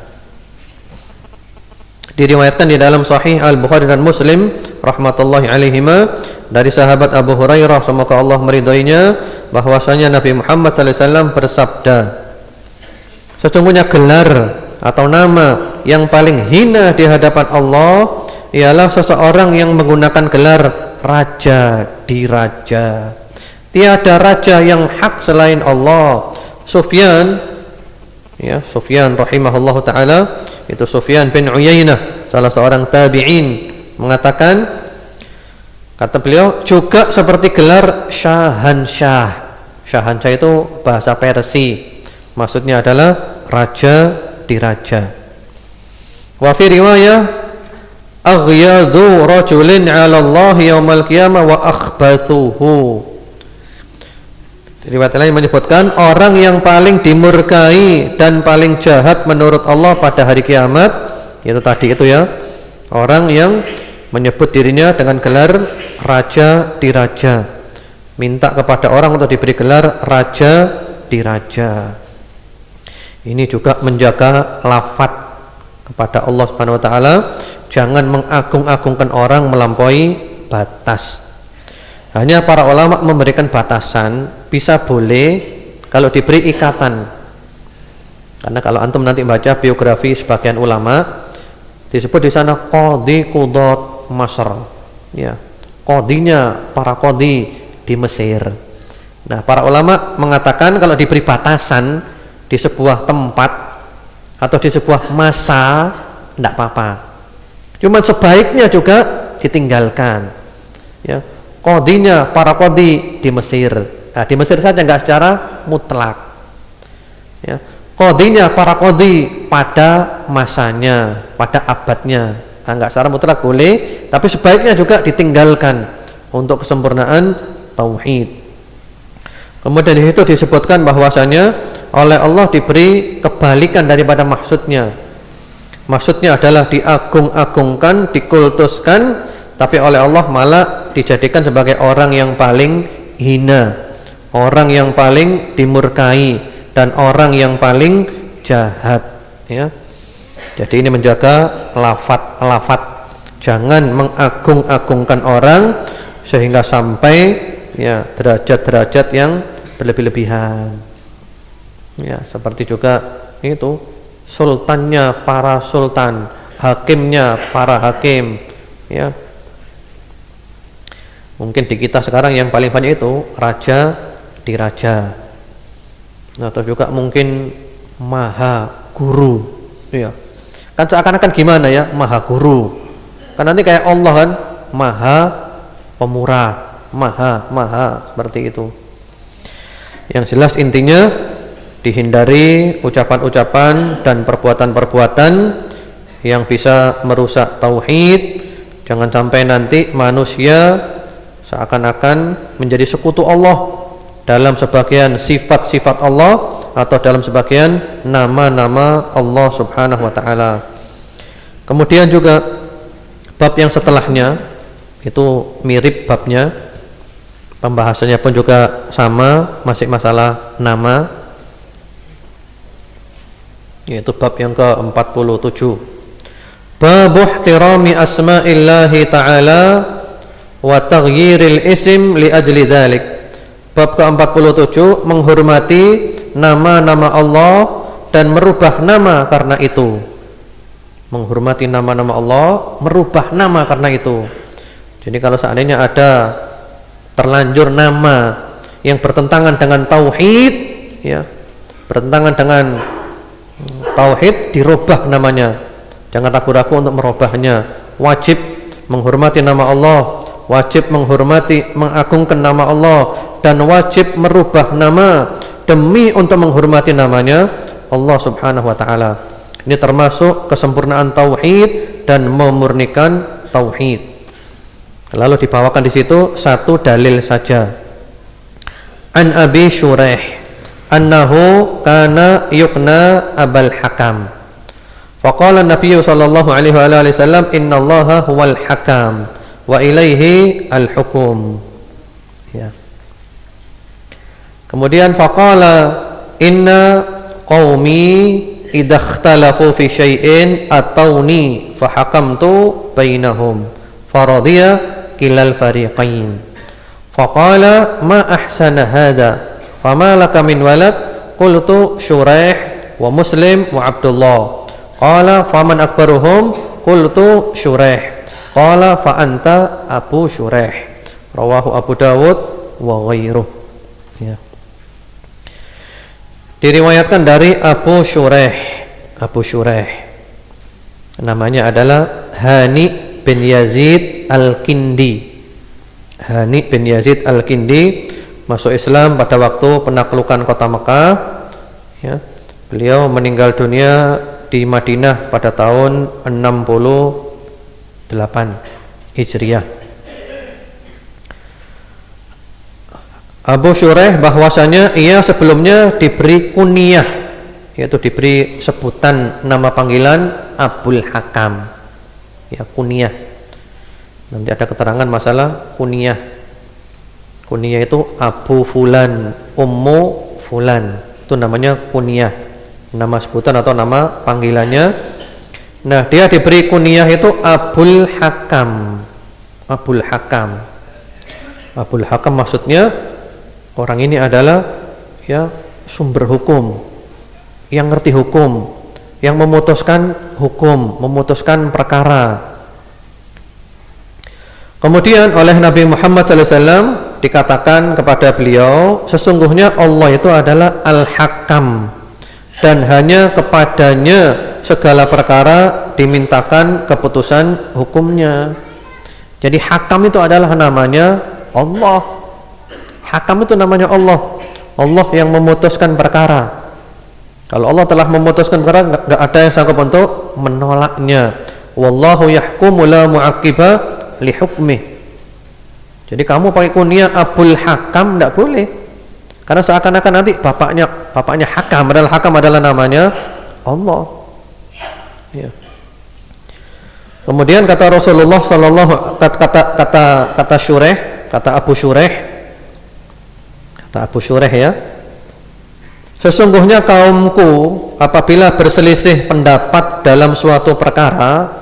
A: Diriwayatkan di dalam Sahih Al-Bukhari dan Muslim rahmatullahi alaihima dari sahabat Abu Hurairah semoga Allah meridhoinya bahwasanya Nabi Muhammad SAW bersabda, sesungguhnya gelar atau nama yang paling hina di hadapan Allah ialah seseorang yang menggunakan gelar raja diraja. Tiada raja yang hak selain Allah. Sufyan rahimahullahu taala, itu Sufyan bin Uyainah, salah seorang tabi'in, mengatakan, kata beliau, juga seperti gelar syahansyah. Syahansyah itu bahasa Persia, maksudnya adalah raja diraja. Wa fi riwayah aghyadhu rajulin 'ala Allah yaumal qiyamah wa akhbathuhu. Riwayat lain menyebutkan orang yang paling dimurkai dan paling jahat menurut Allah pada hari kiamat, itu tadi itu ya, orang yang menyebut dirinya dengan gelar raja diraja, minta kepada orang untuk diberi gelar raja diraja. Ini juga menjaga lafaz kepada Allah Subhanahu wa taala, jangan mengagung-agungkan orang melampaui batas. Hanya para ulama memberikan batasan, bisa boleh kalau diberi ikatan. Karena kalau antum nanti baca biografi sebagian ulama, disebut di sana qadhi qudat Masr. Ya, qadhinya para qadhi di Mesir. Nah, para ulama mengatakan kalau diberi batasan di sebuah tempat atau di sebuah masa tidak apa-apa. Cuma sebaiknya juga ditinggalkan. Ya, qadhinya para qadhi di Mesir. Nah, di Mesir saja, enggak secara mutlak. Ya, qadhinya para qadhi pada masanya, pada abadnya. Nah, enggak secara mutlak boleh, tapi sebaiknya juga ditinggalkan untuk kesempurnaan tauhid. Kemudian di situ disebutkan bahwasanya oleh Allah diberi kebalikan daripada maksudnya. Maksudnya adalah diagung-agungkan, dikultuskan, tapi oleh Allah malah dijadikan sebagai orang yang paling hina, orang yang paling dimurkai, dan orang yang paling jahat. Ya. Jadi ini menjaga lafaz, jangan mengagung-agungkan orang sehingga sampai ya derajat-derajat yang berlebih-lebihan. Ya, seperti juga itu sultannya para sultan, hakimnya para hakim. Ya. Mungkin di kita sekarang yang paling banyak itu raja diraja, atau juga mungkin maha guru. Ya, kan seakan-akan gimana ya, maha guru. Kan nanti kayak Allah kan, maha pemurah, maha seperti itu. Yang jelas intinya dihindari ucapan-ucapan dan perbuatan-perbuatan yang bisa merusak tauhid. Jangan sampai nanti manusia seakan-akan menjadi sekutu Allah dalam sebagian sifat-sifat Allah atau dalam sebagian nama-nama Allah Subhanahu wa taala. Kemudian juga bab yang setelahnya itu mirip babnya, pembahasannya pun juga sama, masih masalah nama, yaitu bab yang ke-47, bab ihtirami asma'illahi ta'ala wa taghyiril ism li ajli dzalik. Bab ke-47 menghormati nama-nama Allah dan merubah nama karena itu. Menghormati nama-nama Allah, merubah nama karena itu. Jadi kalau seandainya ada terlanjur nama yang bertentangan dengan tauhid, ya, bertentangan dengan tauhid, dirubah namanya. Jangan ragu-ragu untuk merubahnya. Wajib menghormati nama Allah, wajib menghormati, mengagungkan nama Allah, dan wajib merubah nama demi untuk menghormati namanya Allah Subhanahu wa taala. Ini termasuk kesempurnaan tauhid dan memurnikan tauhid. Lalu dibawakan di situ satu dalil saja. An Abi Shuraih annahu kana yukna Abul Hakam. Faqala Nabi sallallahu alaihi wasallam innallaha huwal hakam wa ilaihi al-hukum. Ya. Kemudian faqala inna qaumi idza ikhtalafu fi syai'in atawni fa hakamtu bainahum faradiya kilal fariqain. Faqala ma ahsana hadha fama laka min walad qultu Shuraih wa Muslim wa Abdullah. Qala faman akbaruhum qultu Shuraih. Qala fa anta Abu Shuraih. Rawahu Abu Dawud wa ghairuh. Ya. Diriwayatkan dari Abu Shuraih. Abu Shuraih namanya adalah Hani bin Yazid Al-Kindi. Hani bin Yazid Al-Kindi masuk Islam pada waktu penaklukan kota Mekah, ya. Beliau meninggal dunia di Madinah pada tahun 68 Hijriah. Abu Shuraih bahwasanya ia sebelumnya diberi kunyah, yaitu diberi sebutan nama panggilan Abul Hakam, ya, kunyah. Nanti ada keterangan masalah kunyah. Kunyah itu Abu Fulan, Ummu Fulan, itu namanya kunyah, nama sebutan atau nama panggilannya. Nah, dia diberi kunyah itu Abul Hakam. Abul Hakam. Abul Hakam maksudnya orang ini adalah, ya, sumber hukum, yang ngerti hukum, yang memutuskan hukum, memutuskan perkara. Kemudian oleh Nabi Muhammad SAW dikatakan kepada beliau, sesungguhnya Allah itu adalah Al-Hakam, dan hanya kepadanya segala perkara dimintakan keputusan hukumnya. Jadi hakam itu adalah namanya Allah. Hakam itu namanya Allah. Allah yang memutuskan perkara. Kalau Allah telah memutuskan perkara, enggak ada yang sanggup untuk menolaknya. Wallahu yahkumu la mu'aqqiba li hukmih. Jadi kamu pakai kunyah Abul Hakam enggak boleh. Karena seakan-akan nanti bapaknya Hakam, padahal Hakam adalah namanya Allah. Ya. Kemudian kata Rasulullah sallallahu kata Shuraih, kata Abu Shuraih, ya. Sesungguhnya kaumku apabila berselisih pendapat dalam suatu perkara,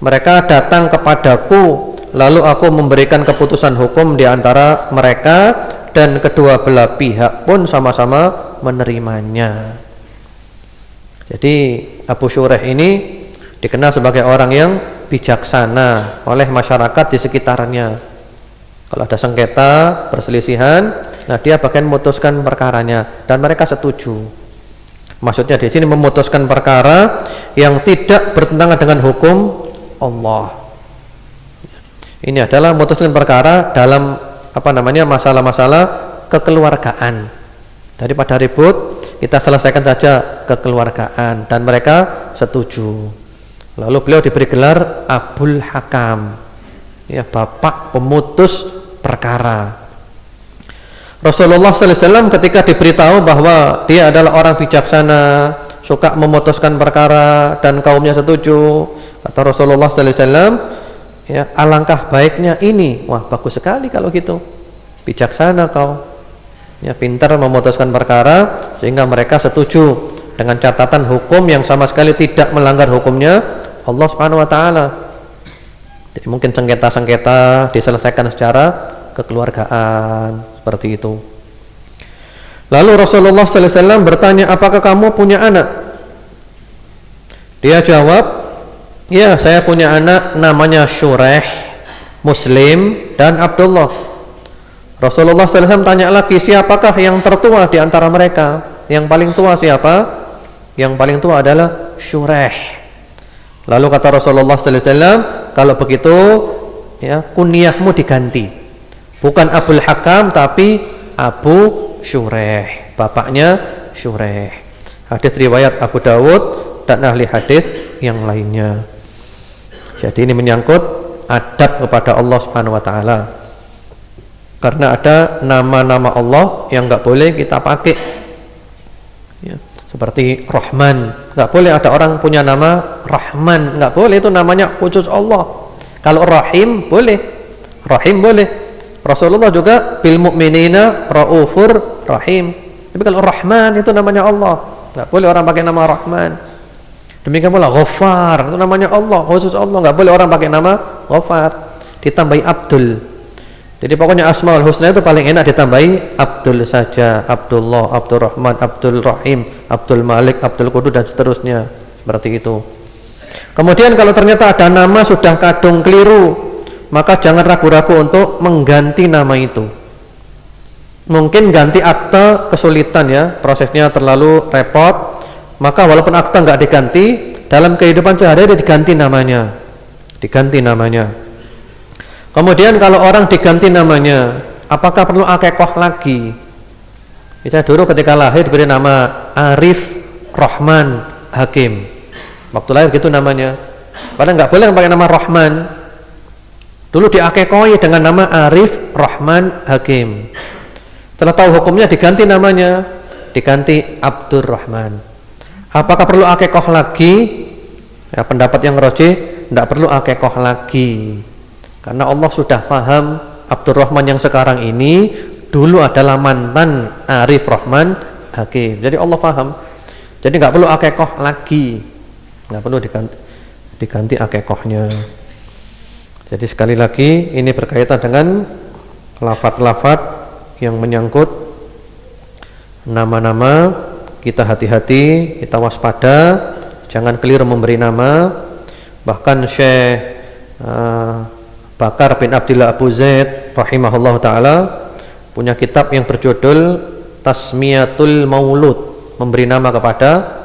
A: mereka datang kepadaku, lalu aku memberikan keputusan hukum di antara mereka, dan kedua belah pihak pun sama-sama menerimanya. Jadi Abu Shuraih ini dikenal sebagai orang yang bijaksana oleh masyarakat di sekitarnya. Kalau ada sengketa, perselisihan, nah dia bagian memutuskan perkaranya dan mereka setuju. Maksudnya di sini memutuskan perkara yang tidak bertentangan dengan hukum Allah. Ini adalah memutuskan perkara dalam masalah-masalah kekeluargaan. Daripada ribut, kita selesaikan saja kekeluargaan, dan mereka setuju. Lalu beliau diberi gelar Abul Hakam, ya, bapak pemutus perkara. Rasulullah SAW ketika diberitahu bahwa dia adalah orang bijaksana, suka memutuskan perkara, dan kaumnya setuju, kata Rasulullah SAW, ya, alangkah baiknya ini. Wah, bagus sekali kalau gitu, bijaksana kau, ya, pintar memutuskan perkara sehingga mereka setuju dengan catatan hukum yang sama sekali tidak melanggar hukumnya Allah Subhanahu wa taala. Jadi mungkin sengketa-sengketa diselesaikan secara kekeluargaan, seperti itu. Lalu Rasulullah sallallahu alaihi wasallam bertanya, apakah kamu punya anak? Dia jawab, ya, saya punya anak namanya Shuraih. Muslim dan Abdullah. Rasulullah SAW tanya lagi, siapakah yang tertua di antara mereka? Yang paling tua siapa? Yang paling tua adalah Syuraih. Lalu kata Rasulullah SAW, kalau begitu ya kunyahmu diganti, bukan Abul Hakam tapi Abu Syuraih, bapaknya Syuraih. Hadis riwayat Abu Dawud dan ahli hadis yang lainnya. Jadi ini menyangkut adab kepada Allah Subhanahu wa taala. Karena ada nama-nama Allah yang enggak boleh kita pakai. Ya, seperti Rahman, enggak boleh ada orang punya nama Rahman, enggak boleh, itu namanya khusus Allah. Kalau Rahim boleh. Rahim boleh. Rasulullah juga bil mu'minina raufur rahim. Tapi kalau Rahman itu namanya Allah. Enggak boleh orang pakai nama Rahman. Demikian pula Ghaffar, itu namanya Allah, khusus Allah, enggak boleh orang pakai nama Ghaffar. Ditambahi Abdul. Jadi pokoknya Asmaul Husna itu paling enak ditambahi Abdul saja, Abdullah, Abdurrahman, Abdul Rahim, Abdul Malik, Abdul Qudus dan seterusnya. Seperti itu. Kemudian kalau ternyata ada nama sudah kadung keliru, maka jangan ragu-ragu untuk mengganti nama itu. Mungkin ganti akta kesulitan ya, prosesnya terlalu repot, maka walaupun akta nggak diganti, dalam kehidupan sehari-hari diganti namanya. Diganti namanya. Kemudian kalau orang diganti namanya, apakah perlu akekah lagi? Misalnya dulu ketika lahir diberi nama Arif Rahman Hakim. Waktu lahir gitu namanya. Padahal nggak boleh pakai nama Rahman. Dulu diakekoi dengan nama Arif Rahman Hakim. Setelah tahu hukumnya diganti namanya, diganti Abdurrahman. Apakah perlu akekah lagi? Ya, pendapat yang rajih, tidak perlu akekah lagi. Karena Allah sudah paham Abdurrahman yang sekarang ini dulu adalah mantan Arif Rahman Hakim. Jadi Allah paham. Jadi nggak perlu akekah lagi, nggak perlu diganti akekahnya. Jadi sekali lagi ini berkaitan dengan lafaz-lafaz yang menyangkut nama-nama. Kita hati-hati, kita waspada, jangan keliru memberi nama. Bahkan Syekh Bakar bin Abdillah Abu Zaid rahimahullah ta'ala punya kitab yang berjudul Tasmiyatul Maulud, memberi nama kepada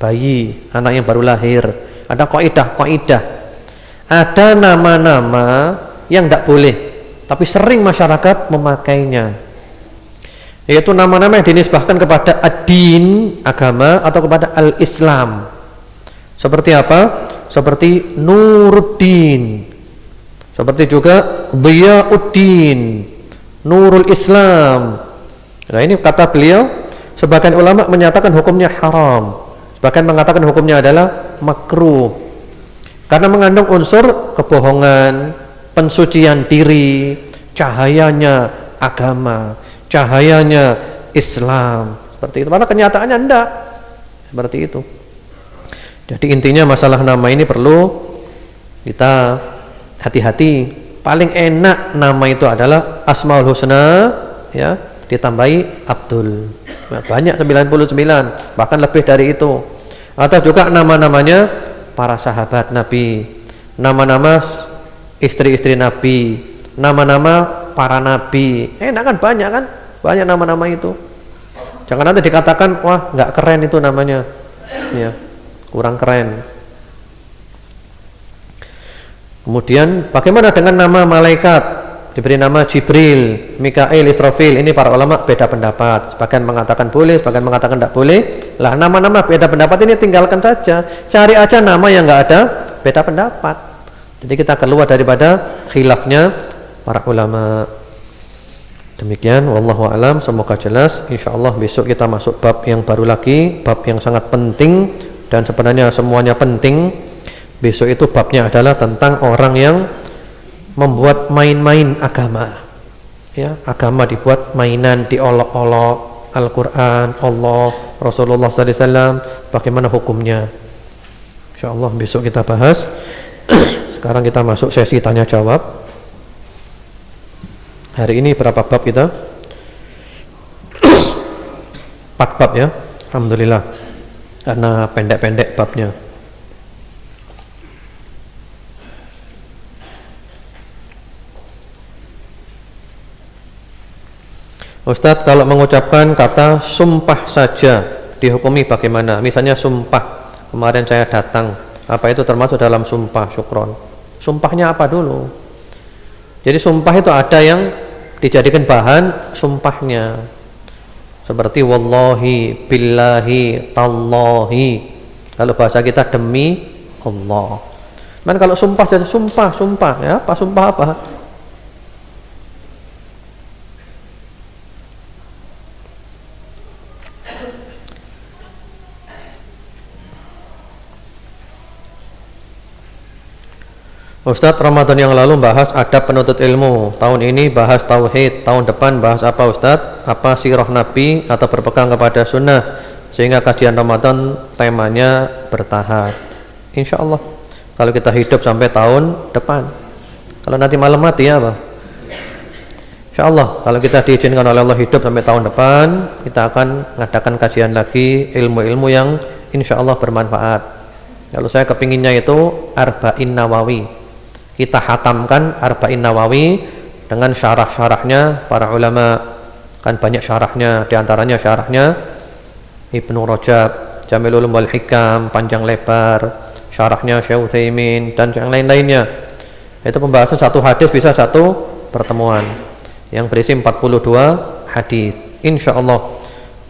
A: bayi, anak yang baru lahir. Ada kaidah. Ada nama-nama yang tidak boleh, tapi sering masyarakat memakainya, yaitu nama-nama yang dinisbahkan kepada ad-din, agama, atau kepada al-Islam. Seperti apa? Seperti Nuruddin, seperti juga Dhiyauddin, Nurul Islam. Nah ini kata beliau, sebagian ulama menyatakan hukumnya haram, sebagian mengatakan hukumnya adalah makruh, karena mengandung unsur kebohongan, pensucian diri, cahayanya agama, cahayanya Islam. Seperti itu, karena kenyataannya enggak seperti itu. Jadi intinya masalah nama ini perlu kita hati-hati. Paling enak nama itu adalah Asmaul Husna ya, ditambahi Abdul. Banyak 99, bahkan lebih dari itu. Atau juga nama-namanya para sahabat Nabi, nama-nama istri-istri Nabi, nama-nama para nabi. Enak kan, banyak nama-nama itu. Jangan nanti dikatakan wah nggak keren itu namanya, ya kurang keren. Kemudian bagaimana dengan nama malaikat? Diberi nama Jibril, Mikail, Israfil. Ini para ulama beda pendapat. Sebagian mengatakan boleh, sebagian mengatakan tidak boleh. Lah nama-nama beda pendapat ini tinggalkan saja. Cari aja nama yang enggak ada beda pendapat. Jadi kita keluar daripada khilafnya para ulama. Demikian, wallahu a'lam. Semoga jelas. Insyaallah besok kita masuk bab yang baru lagi, bab yang sangat penting dan sebenarnya semuanya penting. Besok itu babnya adalah tentang orang yang membuat main-main agama. Ya, agama dibuat mainan, diolok-olok, Al-Quran, Allah, Rasulullah SAW, bagaimana hukumnya? InsyaAllah besok kita bahas. Sekarang kita masuk sesi tanya jawab. Hari ini berapa bab kita? 4 bab ya, alhamdulillah. Karena pendek-pendek babnya. Ustadz, kalau mengucapkan kata sumpah saja dihukumi bagaimana? Misalnya sumpah, kemarin saya datang, apa itu termasuk dalam sumpah? Syukron. Sumpahnya apa dulu? Jadi sumpah itu ada yang dijadikan bahan sumpahnya, seperti wallahi, billahi, tallahi. Kalau bahasa kita demi Allah. Dan kalau sumpah jadi sumpah ya, apa sumpah apa? Ustadz, Ramadan yang lalu bahas adab penuntut ilmu, tahun ini bahas tauhid, tahun depan bahas apa Ustadz? Apa sirah Nabi atau berpegang kepada sunnah, sehingga kajian Ramadan temanya bertahap. Insya Allah kalau kita hidup sampai tahun depan. Kalau nanti malam mati ya apa? Insya Allah kalau kita diizinkan oleh Allah hidup sampai tahun depan, kita akan mengadakan kajian lagi ilmu-ilmu yang insya Allah bermanfaat. Kalau saya kepinginnya itu Arba'in Nawawi, kita hatamkan Arba'in Nawawi dengan syarah-syarahnya para ulama. Kan banyak syarahnya, diantaranya syarahnya Ibnu Rajab, Jamilul Ulum wal Hikam, panjang lebar, syarahnya Syekh Utsaimin dan yang lain-lainnya. Itu pembahasan satu hadis bisa satu pertemuan yang berisi 42 hadis. Insya Allah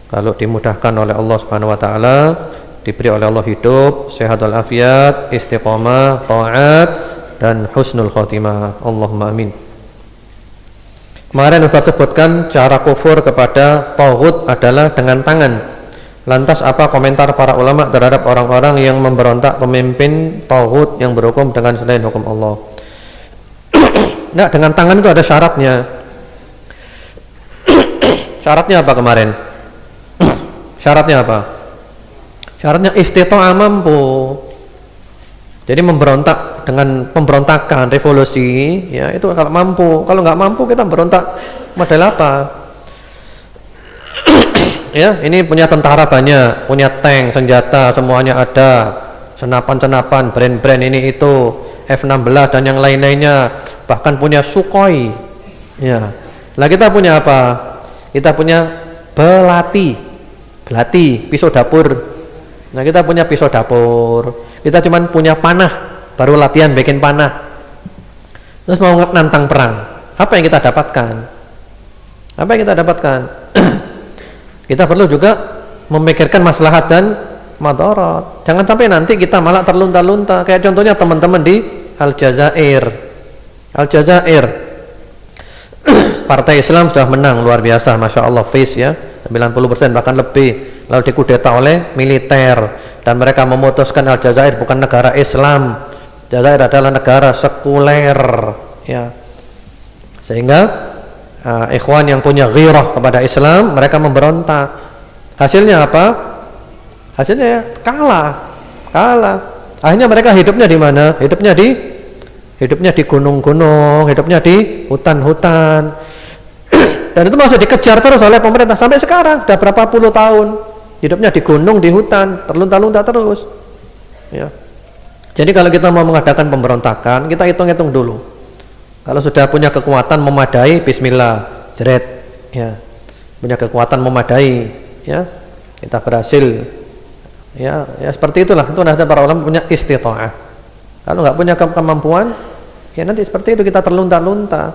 A: kalau dimudahkan oleh Allah Subhanahu wa taala, diberi oleh Allah hidup, sehat walafiat, istiqamah, taat dan husnul khotimah. Allahumma amin. Kemarin Ustaz sebutkan cara kufur kepada taghut adalah dengan tangan. Lantas apa komentar para ulama terhadap orang-orang yang memberontak pemimpin taghut yang berhukum dengan selain hukum Allah? Nah, dengan tangan itu ada syaratnya. Syaratnya apa kemarin? Syaratnya apa? Syaratnya istita'ah, mampu. Jadi memberontak dengan pemberontakan, revolusi, ya itu kalau mampu. Kalau nggak mampu kita berontak model apa? Ya, ini punya tentara banyak, punya tank, senjata, semuanya ada, senapan-senapan, brand-brand ini itu, F-16 dan yang lain-lainnya, bahkan punya Sukhoi. Ya, lah kita punya apa? Kita punya belati, pisau dapur. Nah, kita punya pisau dapur. Kita cuma punya panah, baru latihan bikin panah. Terus mau nantang perang. Apa yang kita dapatkan? Apa yang kita dapatkan? Kita perlu juga memikirkan maslahat dan madarat. Jangan sampai nanti kita malah terlunta-lunta. Kayak contohnya teman-teman di Aljazair. Partai Islam sudah menang luar biasa, masya Allah, face ya, 90% bahkan lebih. Lalu dikudeta oleh militer dan mereka memutuskan Aljazair bukan negara Islam. Aljazair adalah negara sekuler, ya. Sehingga ikhwan yang punya ghirah kepada Islam, mereka memberontak. Hasilnya apa? Hasilnya kalah. Akhirnya mereka hidupnya di mana? Hidupnya di gunung-gunung, hidupnya di hutan-hutan. Dan itu masih dikejar terus oleh pemerintah sampai sekarang, sudah berapa puluh tahun. Hidupnya di gunung, di hutan, terlunta-lunta terus. Ya. Jadi kalau kita mau mengadakan pemberontakan, kita hitung-hitung dulu. Kalau sudah punya kekuatan memadai, bismillah, jeret, ya. Punya kekuatan memadai, ya. Kita berhasil. Ya seperti itulah. Itu nasihat para ulama, punya istita'ah. Kalau nggak punya kemampuan, ya nanti seperti itu kita terlunta-lunta.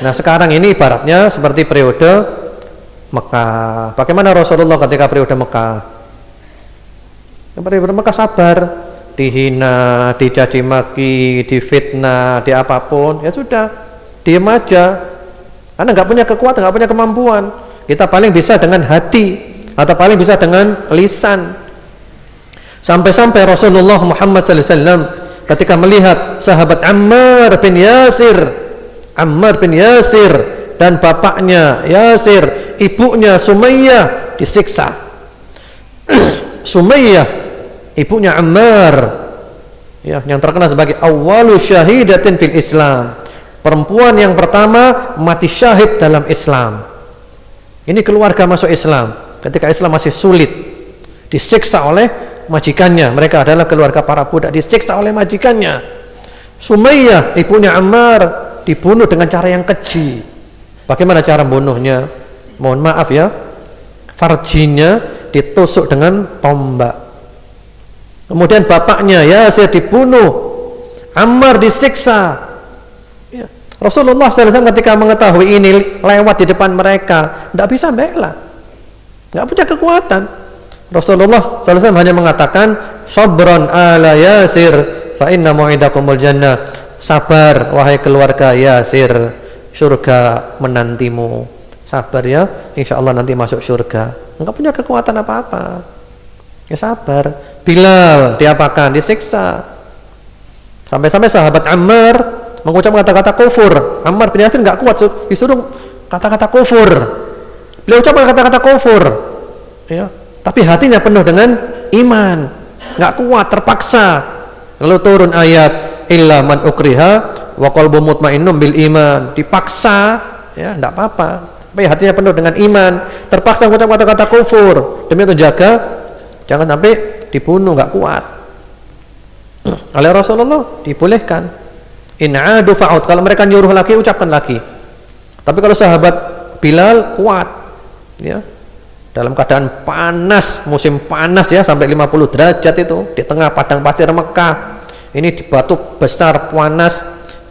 A: Nah, sekarang ini ibaratnya seperti periode Mekah. Bagaimana Rasulullah ketika periode Mekah? Periode Mekah sabar, dihina, dicaci maki, difitnah, di apapun, ya sudah, diam aja. Karena nggak punya kekuatan, nggak punya kemampuan. Kita paling bisa dengan hati atau paling bisa dengan lisan. Sampai-sampai Rasulullah Muhammad SAW ketika melihat sahabat Ammar bin Yasir dan bapaknya Yasir, ibunya Sumayyah disiksa. Sumayyah ibunya Ammar, ya, yang terkenal sebagai awwalu syahidatin fil Islam, perempuan yang pertama mati syahid dalam Islam. Ini keluarga masuk Islam ketika Islam masih sulit, disiksa oleh majikannya. Mereka adalah keluarga para budak, disiksa oleh majikannya. Sumayyah ibunya Ammar dibunuh dengan cara yang keji. Bagaimana cara membunuhnya? Mohon maaf ya, farjinya ditusuk dengan tombak. Kemudian bapaknya Yasir dibunuh, Ammar disiksa. Ya. Rasulullah SAW ketika mengetahui ini lewat di depan mereka, tidak bisa bela, nggak punya kekuatan. Rasulullah SAW hanya mengatakan, sabron ala Yasir, fa inna mu'idakumul jannah. Sabar wahai keluarga Yasir, surga menantimu. Sabar ya, insya Allah nanti masuk surga. Nggak punya kekuatan apa-apa. Ya sabar. Bilal diapakan? Disiksa. Sampai-sampai sahabat Ammar mengucapkan kata-kata kufur. Ammar bin Yasir nggak kuat, disuruh kata-kata kufur. Beliau ucapkan kata-kata kufur. Ya. Tapi hatinya penuh dengan iman. Nggak kuat, terpaksa. Lalu turun ayat, illa man ukriha wa qalbu mutmainnun bil iman. Dipaksa, ya enggak apa-apa. Tapi hatinya penuh dengan iman, terpaksa mengucap kata-kata kufur demi menjaga jangan sampai dibunuh, enggak kuat. Oleh Rasulullah dibolehkan. In adu fa'ud, kalau mereka nyuruh lagi ucapkan lagi. Tapi kalau sahabat Bilal kuat, ya. Dalam keadaan panas, musim panas ya, sampai 50 derajat itu di tengah padang pasir Mekah. Ini di batu besar panas,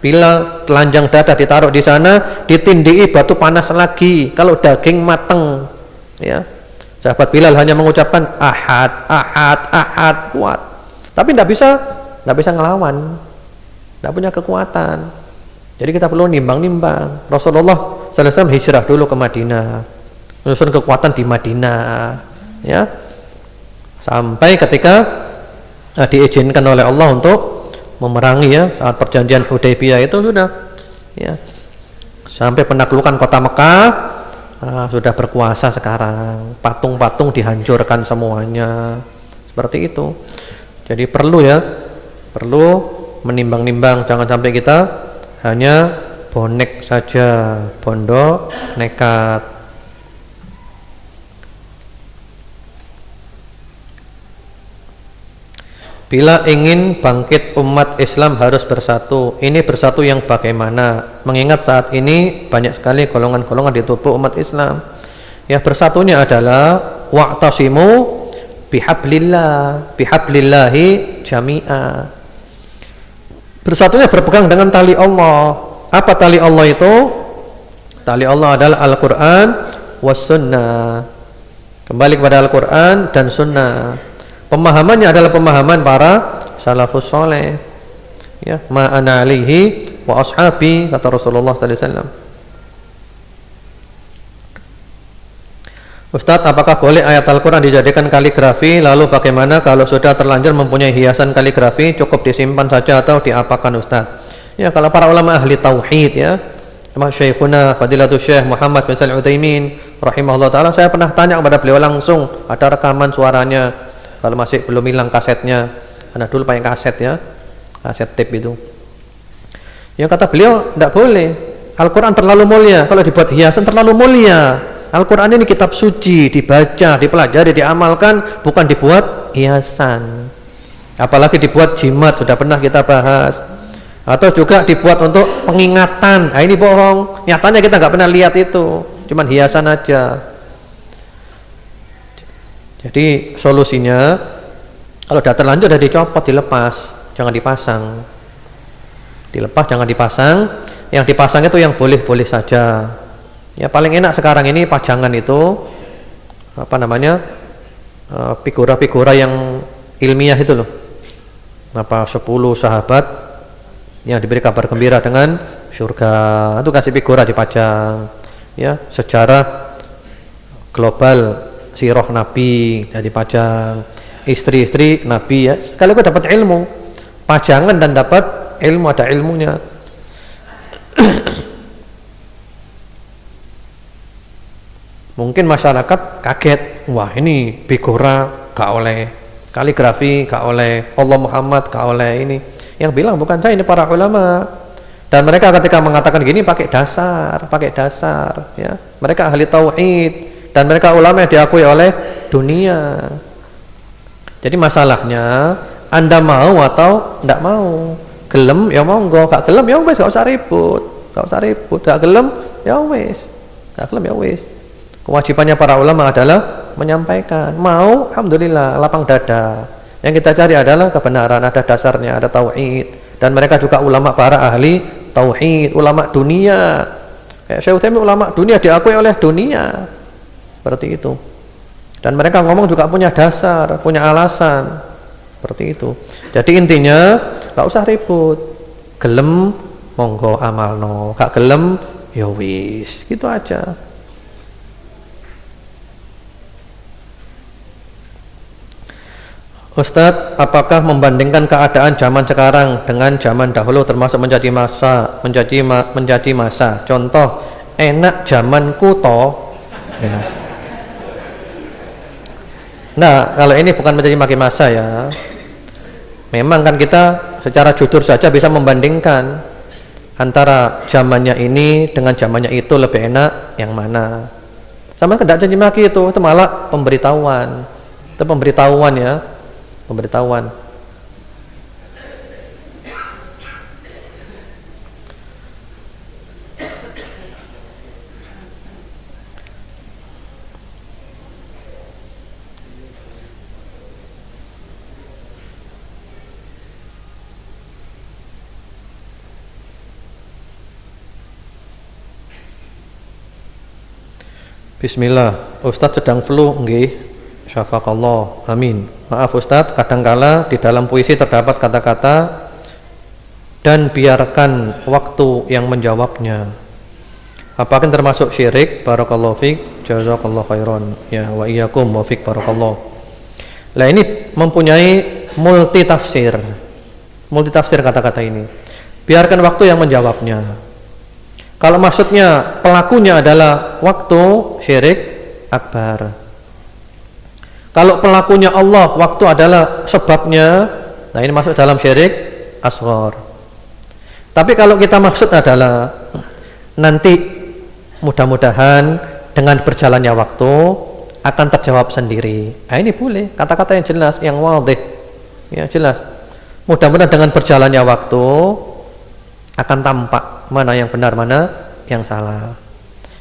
A: bila telanjang dada ditaruh di sana, ditindih batu panas lagi. Kalau daging mateng, ya, sahabat Bilal hanya mengucapkan ahad, ahad, ahad, kuat. Tapi tidak bisa ngelawan, tidak punya kekuatan. Jadi kita perlu nimbang-nimbang. Rasulullah SAW hijrah dulu ke Madinah, menyusun kekuatan di Madinah, ya, sampai ketika diizinkan oleh Allah untuk memerangi, ya, saat perjanjian Hudaybiyah itu sudah, ya, sampai penaklukan kota Mekah, sudah berkuasa sekarang. Patung-patung dihancurkan semuanya, seperti itu. Jadi perlu menimbang-nimbang, jangan sampai kita hanya bonek saja, pondok nekat. Bila ingin bangkit umat Islam harus bersatu. Ini bersatu yang bagaimana? Mengingat saat ini banyak sekali golongan-golongan di tubuh umat Islam. Ya, bersatunya adalah wa'tasimu bihablillahi jami'a. Bersatunya berpegang dengan tali Allah. Apa tali Allah itu? Tali Allah adalah Al-Quran was sunnah. Kembali kepada Al-Quran dan sunnah. Pemahamannya adalah pemahaman para salafus soleh, ya, ma ana alaihi wa ashabi, kata Rasulullah sallallahu alaihi wasallam. Ustadz, apakah boleh ayat Al-Quran dijadikan kaligrafi? Lalu bagaimana kalau sudah terlanjur mempunyai hiasan kaligrafi, cukup disimpan saja atau diapakan Ustadz? Ya, kalau para ulama ahli tauhid, ya, Syekhuna Fadilatul Syekh Muhammad bin Shalih Utsaimin rahimahullah ta'ala, saya pernah tanya kepada beliau langsung, ada rekaman suaranya, kalau masih belum hilang kasetnya, karena dulu pakai kaset, ya, kaset tape itu. Yang kata beliau, tidak boleh, Al-Quran terlalu mulia, kalau dibuat hiasan terlalu mulia. Al-Quran ini kitab suci, dibaca, dipelajari, diamalkan, bukan dibuat hiasan. Apalagi dibuat jimat, sudah pernah kita bahas. Atau juga dibuat untuk pengingatan. Nah, ini bohong, nyatanya kita nggak pernah lihat itu, cuman hiasan aja. Jadi solusinya, kalau sudah terlanjur sudah dicopot, dilepas, jangan dipasang. Dilepas, jangan dipasang. Yang dipasang itu yang boleh-boleh saja. Ya, paling enak sekarang ini pajangan itu apa namanya, figura-figura yang ilmiah itu loh. Apa 10 sahabat yang diberi kabar gembira dengan surga, itu kasih figura dipajang. Ya, sejarah global sirah Nabi jadi pajang, istri-istri Nabi, ya, sekaligus dapat ilmu, pajangan dan dapat ilmu, ada ilmunya. Mungkin masyarakat kaget, wah ini figura gak oleh, kaligrafi gak oleh, Allah Muhammad gak oleh. Ini yang bilang bukan saya, ini para ulama, dan mereka ketika mengatakan gini pakai dasar, ya, mereka ahli tauhid dan mereka ulama yang diakui oleh dunia. Jadi masalahnya Anda mau atau tidak mau. Gelem ya monggo, gak gelem ya wes, gak usah ribut, gak gelem ya wis. Gak gelem ya wis. Kewajibannya para ulama adalah menyampaikan. Mau, alhamdulillah, lapang dada. Yang kita cari adalah kebenaran, ada dasarnya, ada tauhid. Dan mereka juga ulama para ahli tauhid, ulama dunia. Kayak Syekh Utsaimin ulama dunia diakui oleh dunia. Seperti itu. Dan mereka ngomong juga punya dasar, punya alasan. Seperti itu. Jadi intinya gak usah ribut. Gelem monggo amalno, gak gelem ya wis, gitu aja. Ustadz, apakah membandingkan keadaan zaman sekarang dengan zaman dahulu termasuk menjadi masa? Contoh, enak zamanku toh. Ya. Nah, kalau ini bukan menjadi maki masa ya. Memang kan kita secara jujur saja bisa membandingkan antara zamannya ini dengan zamannya itu lebih enak yang mana. Sama tidak caci maki itu malah pemberitahuan. Itu pemberitahuan ya, pemberitahuan. Bismillah, Ustadz sedang flu nggih. Syafaqallah, amin. Maaf Ustadz, kadangkala di dalam puisi terdapat kata-kata dan biarkan waktu yang menjawabnya. Apakah termasuk syirik? Barakallahu fiik, jazakallahu khairan. Ya, wa iyyakum wa fiik barakallah. Lah ini mempunyai multi tafsir. Multi tafsir kata-kata ini. Biarkan waktu yang menjawabnya. Kalau maksudnya pelakunya adalah waktu, syirik akbar. Kalau pelakunya Allah, waktu adalah sebabnya, nah ini masuk dalam syirik asghar. Tapi kalau kita maksud adalah nanti mudah-mudahan dengan berjalannya waktu akan terjawab sendiri. Nah ini boleh, kata-kata yang jelas, yang wadih, ya jelas. Mudah-mudahan dengan berjalannya waktu akan tampak mana yang benar, mana yang salah.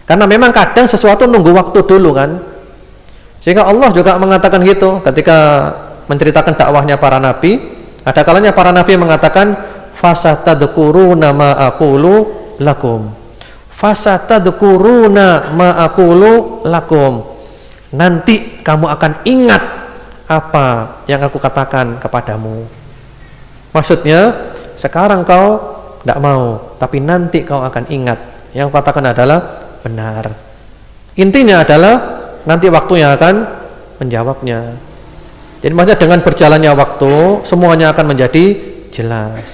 A: Karena memang kadang sesuatu nunggu waktu dulu kan. Sehingga Allah juga mengatakan gitu ketika menceritakan dakwahnya para nabi. Ada kalanya para nabi mengatakan fasatadkuruna ma aqulu lakum. Fasatadkuruna ma aqulu lakum. Nanti kamu akan ingat apa yang aku katakan kepadamu. Maksudnya sekarang kau tidak mau, tapi nanti kau akan ingat. Yang katakan adalah benar. Intinya adalah nanti waktunya akan menjawabnya. Jadi maksudnya dengan berjalannya waktu semuanya akan menjadi jelas.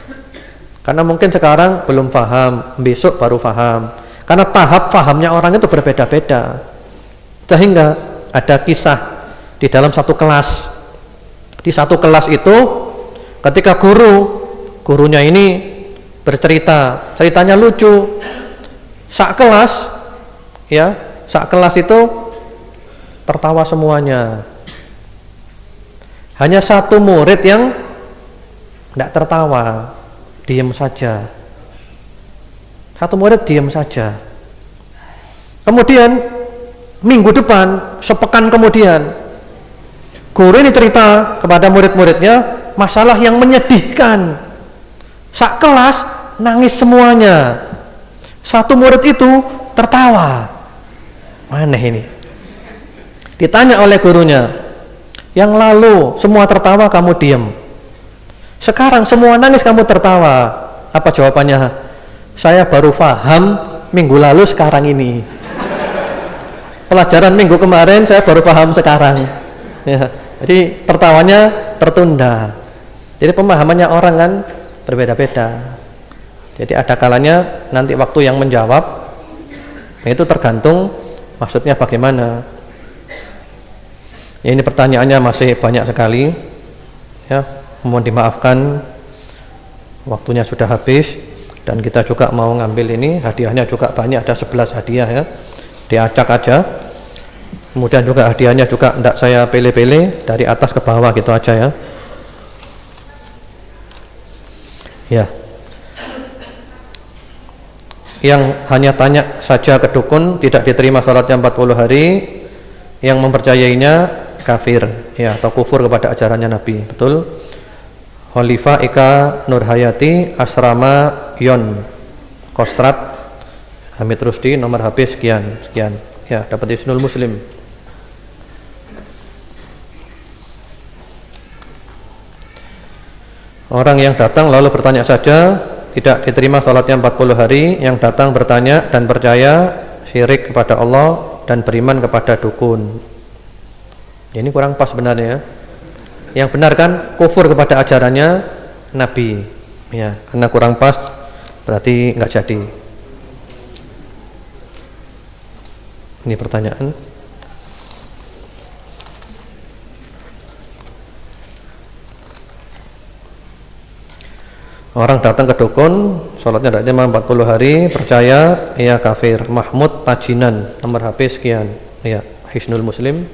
A: Karena mungkin sekarang belum paham, besok baru paham. Karena tahap pahamnya orang itu berbeda-beda. Sehingga ada kisah di dalam satu kelas. Di satu kelas itu ketika gurunya ini bercerita, ceritanya lucu. Sak kelas itu tertawa semuanya. Hanya satu murid yang tidak tertawa, diam saja. Satu murid diam saja. Kemudian minggu depan, sepekan kemudian, guru ini cerita kepada murid-muridnya masalah yang menyedihkan. Sak kelas nangis semuanya. Satu murid itu tertawa. Mana ini? Ditanya oleh gurunya, yang lalu semua tertawa kamu diam. Sekarang semua nangis kamu tertawa. Apa jawabannya? Saya baru paham minggu lalu sekarang ini. Pelajaran minggu kemarin saya baru paham sekarang. Ya, jadi tertawanya tertunda. Jadi pemahamannya orang kan berbeda-beda. Jadi ada kalanya nanti waktu yang menjawab, itu tergantung maksudnya bagaimana. Ya, ini pertanyaannya masih banyak sekali. Ya, mohon dimaafkan waktunya sudah habis dan kita juga mau ngambil ini hadiahnya juga banyak, ada 11 hadiah ya. Diacak aja. Kemudian juga hadiahnya juga tidak saya pilih-pilih dari atas ke bawah gitu aja ya. Ya. Yang hanya tanya saja ke dukun tidak diterima salatnya 40 hari. Yang mempercayainya kafir ya, atau kufur kepada ajarannya Nabi. Betul. Khalifah Eka Nurhayati, Asrama Yon Kostrat, Hamid Rusdi, nomor HP sekian ya, dapat Hisnul Muslim. Orang yang datang lalu bertanya saja tidak diterima salatnya 40 hari. Yang datang bertanya dan percaya syirik kepada Allah dan beriman kepada dukun. Ini kurang pas sebenarnya. Yang benar kan kufur kepada ajarannya Nabi ya, karena kurang pas berarti nggak jadi. Ini pertanyaan. Orang datang ke dukun, sholatnya tidak 40 hari, percaya, ia kafir. Mahmud Tajinan, nomor HP sekian, ya, Hisnul Muslim.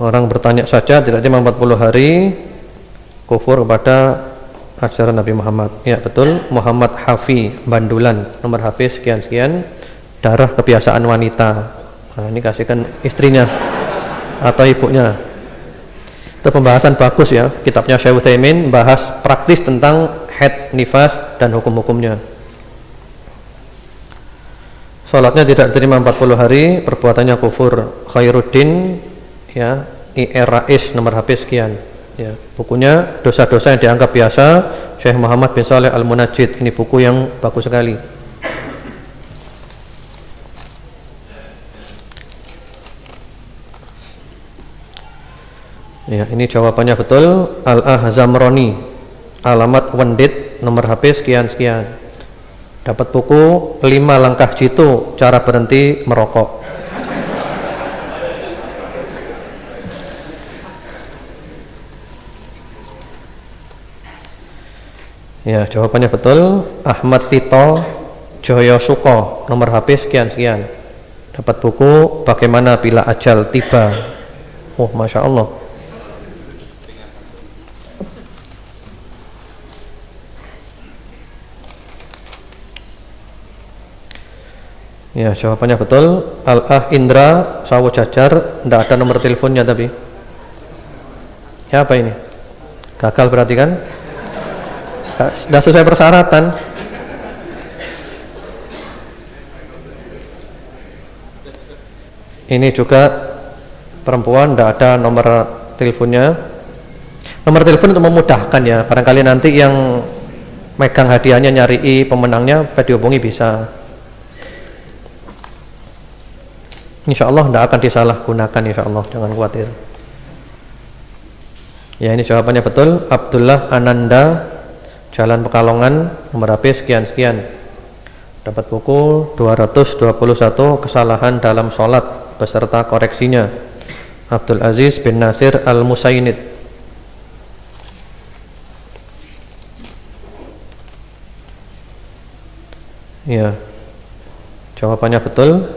A: Orang bertanya saja, tidak 40 hari, kufur kepada ajaran Nabi Muhammad. Ya betul, Muhammad Hafi Bandulan, nomor HP sekian, darah kebiasaan wanita. Nah, ini kasihkan istrinya atau ibunya. Itu pembahasan bagus ya, kitabnya Syekh Utsaimin bahas praktis tentang haid, nifas dan hukum-hukumnya. Salatnya tidak diterima 40 hari, perbuatannya kufur. Khairuddin ya, IRAIS, nomor HP sekian. Ya, bukunya dosa-dosa yang dianggap biasa, Syekh Muhammad bin Shalih Al-Munajjid. Ini buku yang bagus sekali. Ya, ini jawabannya betul. Al-Ahzamroni, alamat Wendit, nomor HP sekian. Dapat buku 5 langkah jitu cara berhenti merokok. Ya, jawabannya betul. Ahmad Tito Joyosuko, nomor HP sekian. Dapat buku Bagaimana Bila Ajal Tiba. Oh, Masya Allah. Ya, jawabannya betul. Al-Ah Indra Sawo Jajar, tidak ada nomor teleponnya tapi. Ya, apa ini? Gagal berarti kan? Sudah sesuai persyaratan. Ini juga perempuan, tidak ada nomor teleponnya. Nomor telepon untuk memudahkan ya. Barangkali nanti yang megang hadiahnya nyari pemenangnya, dihubungi bisa. Insya Allah tidak akan disalahgunakan, insya Allah, jangan khawatir. Ya, ini jawabannya betul. Abdullah Ananda, Jalan Pekalongan, nomor HP sekian. Dapat buku 221 Kesalahan dalam Sholat beserta koreksinya. Abdul Aziz bin Nasir Al-Musainid. Ya, jawabannya betul.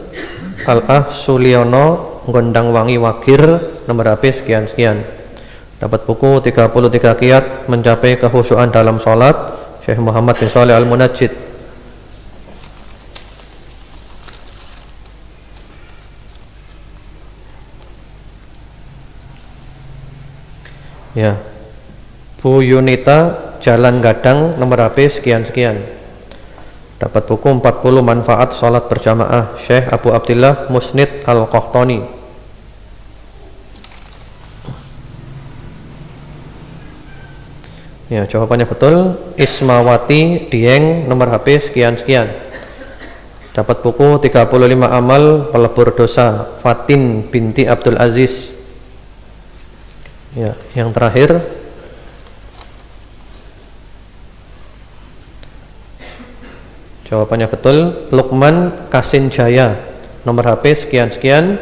A: Al-Ah Suliono Gondangwangi Wagir, nomor HP sekian. Dapat buku 33 kiat mencapai kekhusyuan dalam sholat, Syekh Muhammad bin Shalih Al-Munajjid. Ya, Bu Yunita Jalan Gadang, nomor HP sekian. Dapat buku 40 manfaat sholat berjamaah, Syekh Abu Abdillah Musnid Al-Qahtani. Ya, jawabannya betul. Ismawati Dieng, nomor HP sekian. Dapat buku 35 amal pelebur dosa, Fatin binti Abdul Aziz. Ya, yang terakhir. Jawabannya betul. Lukman Kasin Jaya, nomor HP sekian.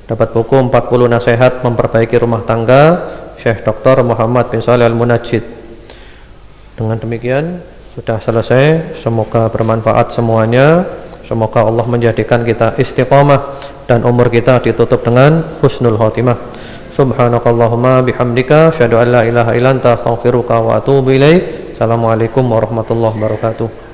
A: Dapat buku 40 nasihat memperbaiki rumah tangga, Syekh Dr. Muhammad bin Shalih Al-Munajjid. Dengan demikian sudah selesai. Semoga bermanfaat semuanya. Semoga Allah menjadikan kita istiqomah dan umur kita ditutup dengan husnul khotimah. Subhanakallahumma bihamdika asyhadu an la ilaha illa anta astaghfiruka wa atubu ilaik. Assalamualaikum warahmatullahi wabarakatuh.